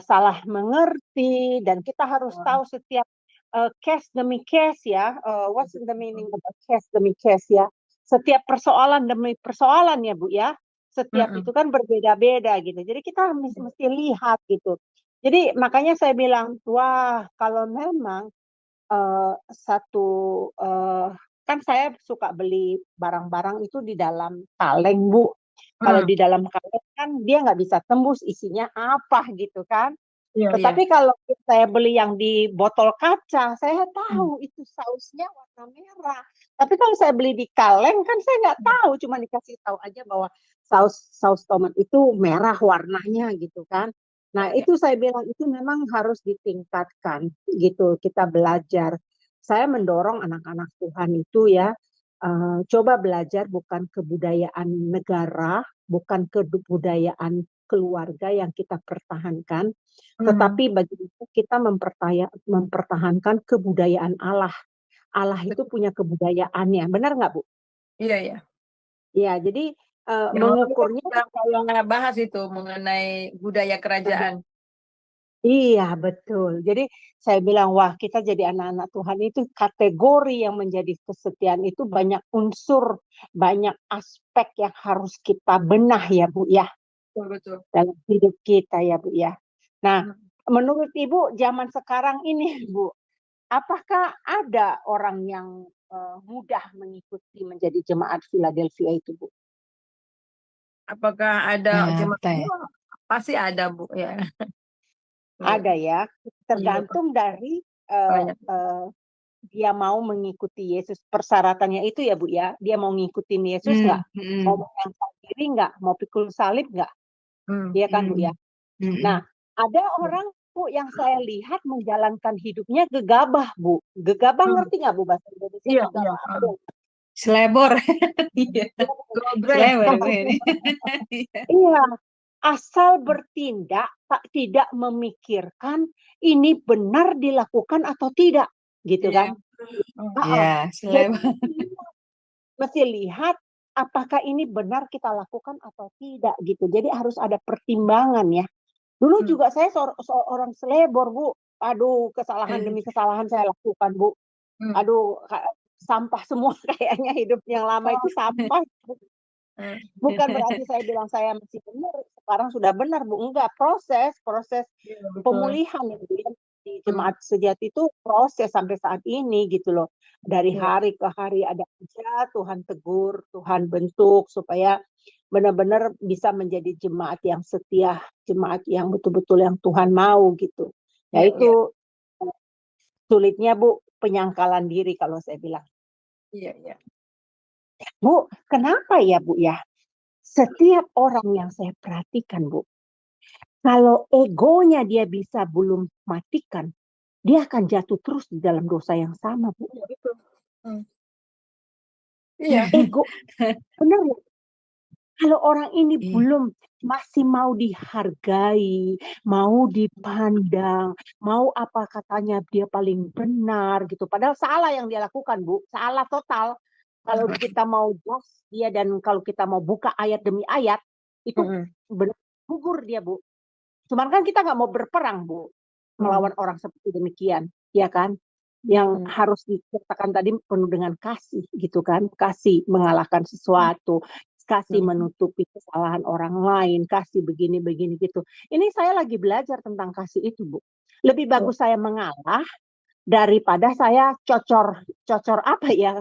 salah mengerti, dan kita harus tahu setiap case demi case ya. What's the meaning of case demi case ya? Setiap persoalan demi persoalan ya Bu ya. Setiap itu kan berbeda-beda gitu. Jadi kita mesti lihat gitu. Jadi makanya saya bilang, wah kalau memang kan saya suka beli barang-barang itu di dalam kaleng Bu. Kalau di dalam kaleng kan dia nggak bisa tembus isinya apa gitu kan. Tetapi kalau saya beli yang di botol kaca, saya tahu itu sausnya warna merah. Tapi kalau saya beli di kaleng kan saya nggak tahu, cuma dikasih tahu aja bahwa saus tomat itu merah warnanya gitu kan. Nah, itu saya bilang itu memang harus ditingkatkan gitu, kita belajar. Saya mendorong anak-anak Tuhan itu ya, coba belajar bukan kebudayaan negara, bukan kebudayaan keluarga yang kita pertahankan, tetapi bagaimana kita mempertahankan kebudayaan Allah. Allah itu punya kebudayaannya, benar nggak Bu? Iya. Ya, jadi mengukurnya kita bahas itu mengenai budaya kerajaan. Iya, betul. Jadi saya bilang, wah kita jadi anak-anak Tuhan itu kategori yang menjadi kesetiaan itu banyak unsur, banyak aspek yang harus kita benah ya Bu ya. Betul. Dalam hidup kita ya Bu ya. Nah, menurut Ibu zaman sekarang ini Bu, apakah ada orang yang mudah mengikuti menjadi jemaat Philadelphia itu Bu? Apakah ada jemaat? Pasti ada Bu ya. Ada ya, tergantung dari dia mau mengikuti Yesus. Persyaratannya itu ya Bu ya, dia mau ngikutin Yesus nggak? Mau menyangkal diri nggak? Mau pikul salib nggak? Iya kan Bu ya. Nah, ada orang Bu yang saya lihat menjalankan hidupnya gegabah Bu. Gegabah ngerti nggak Bu bahasa Indonesia? Iya. Selebor. Selebor ini. Iya. Asal bertindak, tidak memikirkan ini benar dilakukan atau tidak, gitu kan? Iya, selebor. Mesti lihat apakah ini benar kita lakukan atau tidak, gitu. Jadi harus ada pertimbangan ya. Dulu juga saya seorang selebor Bu. Aduh, kesalahan demi kesalahan saya lakukan Bu. Aduh, sampah semua kayaknya hidup yang lama itu sampah. Bukan berarti saya bilang saya masih benar, sekarang sudah benar Bu. Enggak, proses pemulihan ya, di jemaat sejati itu proses sampai saat ini gitu loh. Dari hari ke hari ada aja Tuhan tegur, Tuhan bentuk supaya benar-benar bisa menjadi jemaat yang setia, jemaat yang betul-betul yang Tuhan mau gitu. Ya itu sulitnya Bu, penyangkalan diri kalau saya bilang. Iya. Bu, kenapa ya Bu ya? Setiap orang yang saya perhatikan Bu, kalau egonya dia bisa belum matikan, dia akan jatuh terus di dalam dosa yang sama Bu. Iya. Ego, benar ya? Kalau orang ini belum masih mau dihargai, mau dipandang, mau apa katanya dia paling benar gitu. Padahal salah yang dia lakukan Bu, salah total. Kalau kita mau jelas dia dan kalau kita mau buka ayat demi ayat, itu benar gugur dia Bu. Cuman kan kita nggak mau berperang Bu, melawan orang seperti demikian, ya kan? Yang harus dikatakan tadi penuh dengan kasih gitu kan, kasih mengalahkan sesuatu, kasih menutupi kesalahan orang lain, kasih begini gitu. Ini saya lagi belajar tentang kasih itu Bu. Lebih bagus saya mengalah daripada saya cocor apa ya?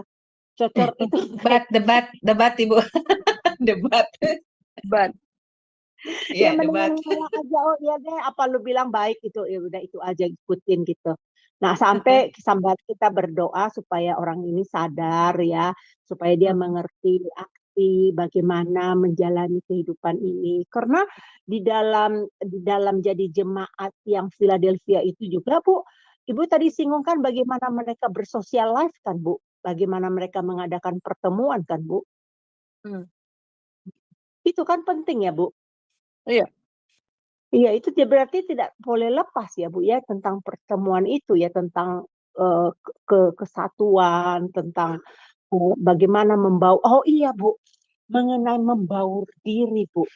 Cocor itu debat Ibu. debat. Iya, Ya mendingan debat. ngalah aja, oh iya deh, apa lu bilang baik itu, ya udah itu aja ikutin gitu. Nah sampai kita berdoa supaya orang ini sadar ya, supaya dia mengerti arti bagaimana menjalani kehidupan ini. Karena di dalam jadi jemaat yang Philadelphia itu juga Bu, Ibu tadi singgungkan bagaimana mereka bersosial life kan Bu, bagaimana mereka mengadakan pertemuan kan Bu. Hmm. Itu kan penting ya Bu. Iya. Iya, itu dia berarti tidak boleh lepas ya Bu ya tentang pertemuan itu ya, tentang kesatuan, tentang bagaimana membaur. Oh iya Bu, mengenai membaur diri Bu.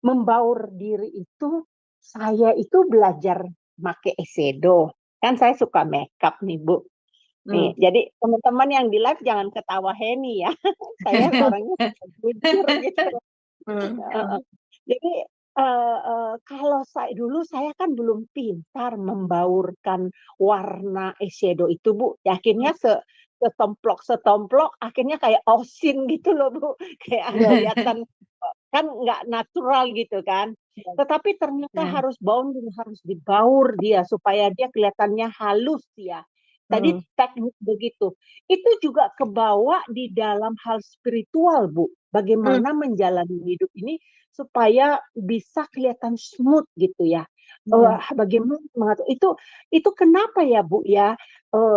Membaur diri itu saya itu belajar make eyeshadow. Kan saya suka makeup nih Bu. Nih, jadi teman-teman yang di live jangan ketawa Heni ya. Saya orangnya jujur gitu. Jadi kalau saya kan belum pintar membaurkan warna eyeshadow itu Bu. Akhirnya setomplok akhirnya kayak osin gitu loh Bu. Kayak kelihatan kan nggak natural gitu kan. Tetapi ternyata harus bounding, harus dibaur dia supaya dia kelihatannya halus ya. Tadi teknik begitu. Itu juga kebawa di dalam hal spiritual Bu. Bagaimana menjalani hidup ini supaya bisa kelihatan smooth gitu ya. Bagaimana mengatur itu kenapa ya Bu ya?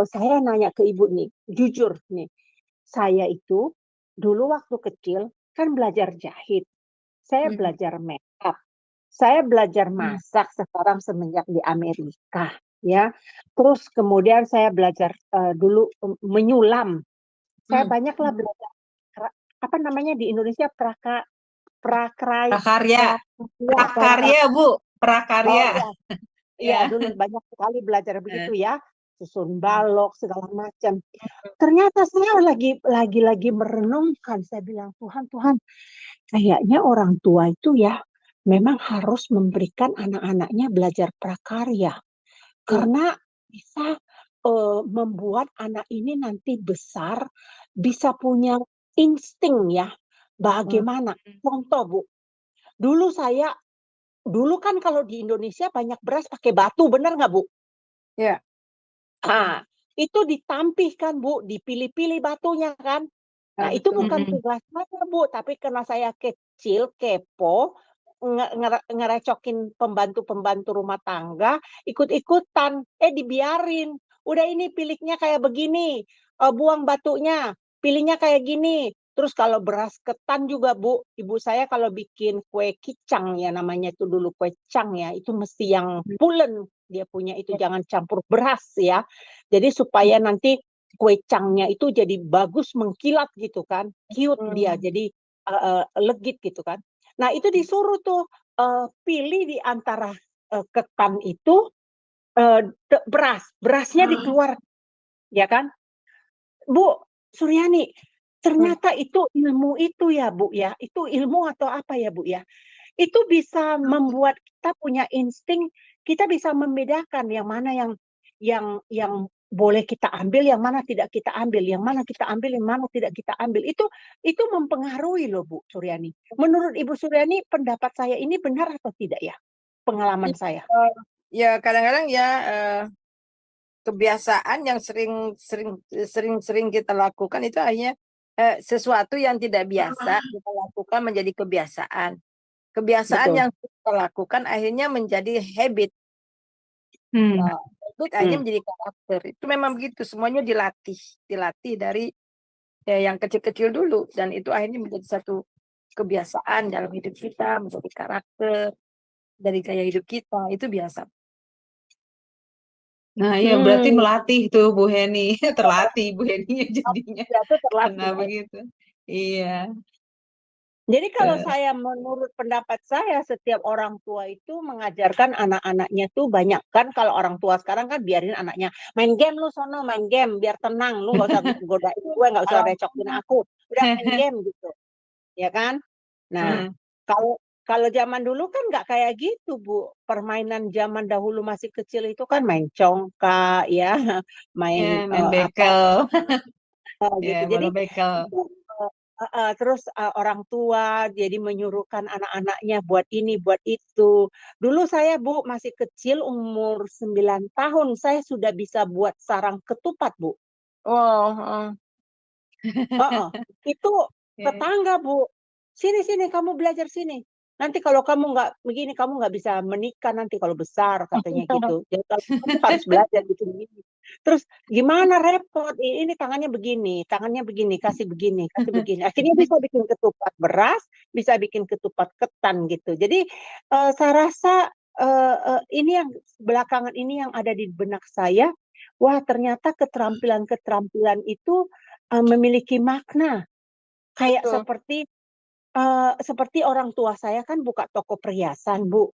Saya nanya ke Ibu nih, jujur nih. Saya itu dulu waktu kecil kan belajar jahit. Saya belajar makeup. Saya belajar masak sekarang semenjak di Amerika ya. Terus kemudian saya belajar dulu menyulam. Saya banyaklah belajar apa namanya di Indonesia Prakarya. Prakarya, Bu. Prakarya. Oh iya, dulu banyak sekali belajar begitu ya, susun balok segala macam. Ternyata saya lagi merenungkan, saya bilang Tuhan, kayaknya orang tua itu ya memang harus memberikan anak-anaknya belajar prakarya karena bisa membuat anak ini nanti besar bisa punya insting ya. Bagaimana? Contoh Bu, dulu kan kalau di Indonesia banyak beras pakai batu, benar nggak Bu? Ya. Itu ditampihkan Bu, dipilih-pilih batunya kan. Nah itu bukan tugas saya Bu, tapi karena saya kecil, kepo, ngerecokin pembantu-pembantu rumah tangga, ikut-ikutan, dibiarin. Udah ini pilihnya kayak begini, buang batunya, pilihnya kayak gini. Terus kalau beras ketan juga Bu, ibu saya kalau bikin kue kicang ya namanya itu dulu kue cang ya, itu mesti yang pulen dia punya itu, jangan campur beras ya. Jadi supaya nanti kue cangnya itu jadi bagus mengkilat gitu kan, cute dia, jadi legit gitu kan. Nah itu disuruh tuh pilih di antara ketan itu berasnya dikeluar, ya kan, Bu Suryani. Ternyata itu ilmu itu ya Bu ya, itu ilmu atau apa ya Bu ya? Itu bisa membuat kita punya insting, kita bisa membedakan yang mana yang boleh kita ambil, yang mana tidak kita ambil, yang mana kita ambil, yang mana tidak kita ambil. Itu mempengaruhi loh Bu Suryani. Menurut Ibu Suryani, pendapat saya ini benar atau tidak ya? Pengalaman saya. Ya kadang-kadang ya kebiasaan yang sering kita lakukan itu akhirnya sesuatu yang tidak biasa kita lakukan menjadi kebiasaan. Kebiasaan Betul. yang kita lakukan akhirnya menjadi habit. Nah, habit akhirnya menjadi karakter. Itu memang begitu, semuanya dilatih dari yang kecil-kecil dulu, dan itu akhirnya menjadi satu kebiasaan dalam hidup kita, menjadi karakter dari gaya hidup kita, itu biasa. Nah, iya berarti melatih tuh Bu Heni. Terlatih Bu Heni jadinya. Ya, itu terlatih. Karena begitu. Iya. Jadi kalau saya menurut pendapat saya, setiap orang tua itu mengajarkan anak-anaknya tuh banyak kan. Kalau orang tua sekarang kan biarin anaknya main game, lu sono main game biar tenang, lu nggak usah godain gue, nggak usah recokin aku, udah main game gitu, ya kan. Nah kalau zaman dulu kan nggak kayak gitu Bu. Permainan zaman dahulu masih kecil itu kan main congkak ya, main bekel. gitu. Ya, Jadi bekel. terus orang tua jadi menyuruhkan anak-anaknya buat ini, buat itu. Dulu saya Bu masih kecil umur 9 tahun saya sudah bisa buat sarang ketupat Bu. Oh, oh. Heeh. Itu Oke. tetangga Bu. Sini sini kamu belajar sini. Nanti kalau kamu nggak begini kamu nggak bisa menikah nanti kalau besar katanya gitu. Jadi kamu harus belajar gitu begini. Terus gimana repot? Ini tangannya begini, kasih begini, kasih begini. Akhirnya bisa bikin ketupat beras, bisa bikin ketupat ketan gitu. Jadi saya rasa ini yang belakangan ini yang ada di benak saya. Wah ternyata keterampilan-keterampilan itu memiliki makna. Kayak Betul. seperti orang tua saya kan buka toko perhiasan, Bu.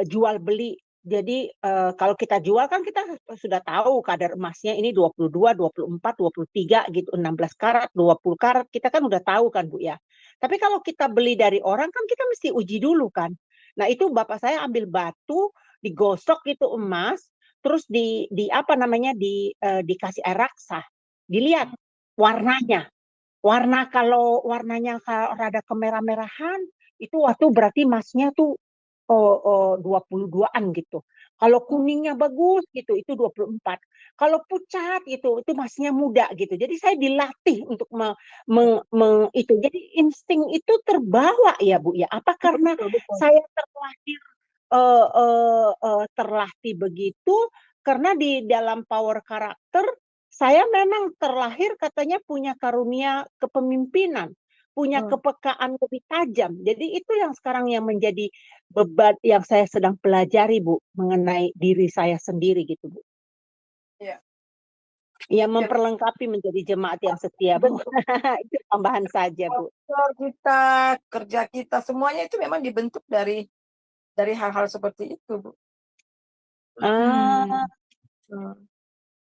Jual beli. Jadi kalau kita jual kan kita sudah tahu kadar emasnya ini 22, 24, 23 gitu, 16 karat, 20 karat, kita kan udah tahu kan Bu ya. Tapi kalau kita beli dari orang kan kita mesti uji dulu kan. Nah, itu bapak saya ambil batu, digosok itu emas, terus di apa namanya dikasih air raksa. Dilihat warnanya. Kalau warnanya rada kemerah-merahan, itu waktu berarti emasnya tuh 22-an gitu. Kalau kuningnya bagus gitu, itu 24. Kalau pucat gitu, itu emasnya muda gitu. Jadi saya dilatih untuk itu. Jadi insting itu terbawa ya Bu ya. Apa karena Betul, betul. saya terlatih begitu? Karena di dalam power karakter saya memang terlahir katanya punya karunia kepemimpinan, punya kepekaan lebih tajam. Jadi itu yang sekarang yang menjadi beban yang saya sedang pelajari Bu mengenai diri saya sendiri gitu Bu. Iya. Ya memperlengkapi menjadi jemaat yang setia Bu. Itu tambahan saja Bu. Kita, kerja kita, semuanya itu memang dibentuk dari hal-hal seperti itu, Bu. Ah,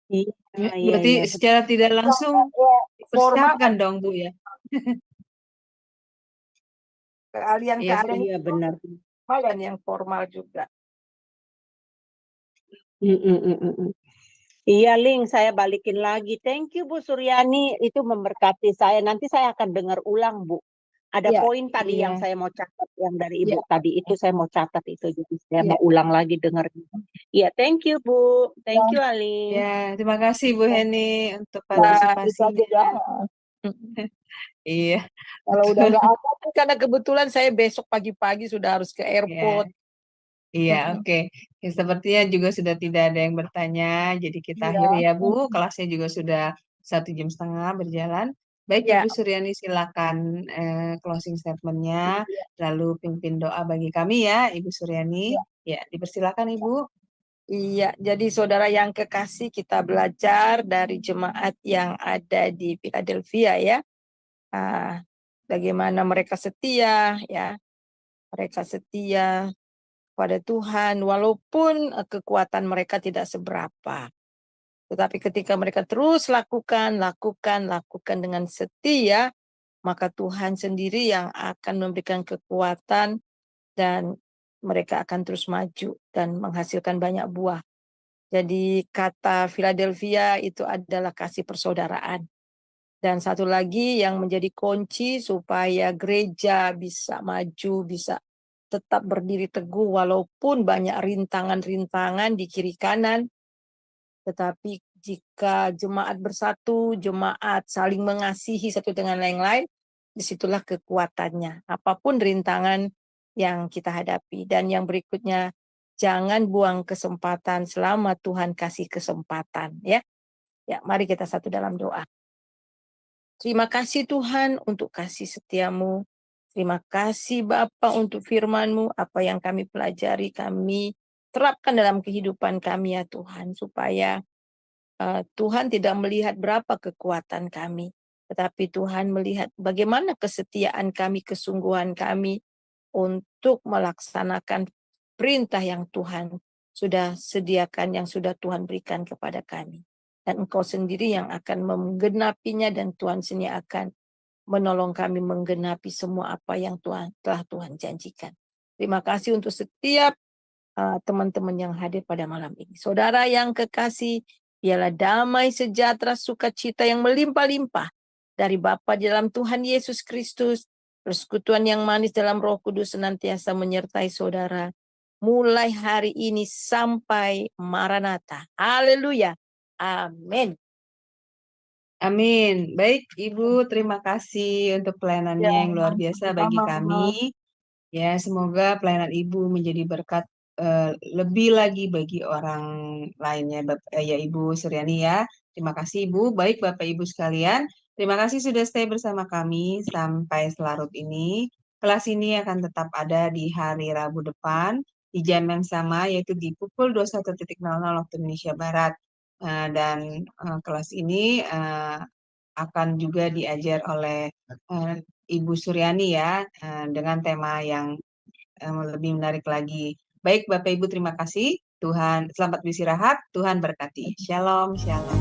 iya, Berarti iya, secara tidak langsung Formal dipersiapkan dong Bu ya. keahlian-keahlian iya benar. kalian yang formal juga. Iya, Ling, saya balikin lagi. Thank you, Bu Suryani. Itu memberkati saya. Nanti saya akan dengar ulang, Bu. Ada Iya, poin tadi yang Iya. saya mau catat, yang dari iya. Ibu tadi itu saya mau catat itu. Jadi saya Iya. mau ulang lagi dengar. Iya, thank you, Bu. Thank you, Aling. Ya, terima kasih Bu Heni untuk Nah, itu aja partisipasinya. ya. Iya. Kalau udah betul. nggak ada, karena kebetulan saya besok pagi-pagi sudah harus ke airport. Iya, oke. Ya, sepertinya juga sudah tidak ada yang bertanya, jadi kita Iya. akhiri ya Bu. Kelasnya juga sudah 1,5 jam berjalan. Baik Iya. Ibu Suryani, silakan closing statement-nya, lalu pimpin doa bagi kami ya Ibu Suryani. Ya, dipersilakan Ibu. Iya, jadi saudara yang kekasih, kita belajar dari jemaat yang ada di Philadelphia ya. Bagaimana mereka setia ya. Mereka setia pada Tuhan walaupun kekuatan mereka tidak seberapa. Tetapi ketika mereka terus lakukan dengan setia, maka Tuhan sendiri yang akan memberikan kekuatan dan mereka akan terus maju dan menghasilkan banyak buah. Jadi kata Philadelphia itu adalah kasih persaudaraan. Dan satu lagi yang menjadi kunci supaya gereja bisa maju, bisa tetap berdiri teguh walaupun banyak rintangan-rintangan di kiri kanan. Tetapi jika jemaat bersatu, jemaat saling mengasihi satu dengan yang lain, disitulah kekuatannya. Apapun rintangan yang kita hadapi. Dan yang berikutnya, jangan buang kesempatan selama Tuhan kasih kesempatan. Ya, mari kita satu dalam doa. Terima kasih Tuhan untuk kasih setiamu. Terima kasih Bapa untuk firman-Mu. Apa yang kami pelajari, kami terapkan dalam kehidupan kami ya Tuhan. Supaya Tuhan tidak melihat berapa kekuatan kami. Tetapi Tuhan melihat bagaimana kesetiaan kami, kesungguhan kami untuk melaksanakan perintah yang Tuhan sudah sediakan, yang sudah Tuhan berikan kepada kami. Dan Engkau sendiri yang akan menggenapinya dan Tuhan sendiri akan menolong kami menggenapi semua apa yang telah Tuhan janjikan. Terima kasih untuk setiap teman-teman yang hadir pada malam ini. Saudara yang kekasih, ialah damai sejahtera sukacita yang melimpah-limpah dari Bapa di dalam Tuhan Yesus Kristus, persekutuan yang manis dalam Roh Kudus senantiasa menyertai saudara, mulai hari ini sampai Maranatha. Haleluya. Amin. Amin. Baik, Ibu, terima kasih untuk pelayanannya yang luar biasa bagi kami. Ya, semoga pelayanan Ibu menjadi berkat lebih lagi bagi orang lainnya, ya Ibu Suryani ya. Terima kasih Ibu. Baik Bapak Ibu sekalian, terima kasih sudah stay bersama kami sampai selarut ini. Kelas ini akan tetap ada di hari Rabu depan di jam yang sama, yaitu di pukul 21.00 waktu Indonesia Barat. Dan kelas ini akan juga diajar oleh Ibu Suryani ya, dengan tema yang lebih menarik lagi. Baik Bapak Ibu, terima kasih. Tuhan, selamat beristirahat. Tuhan berkati. Shalom, shalom.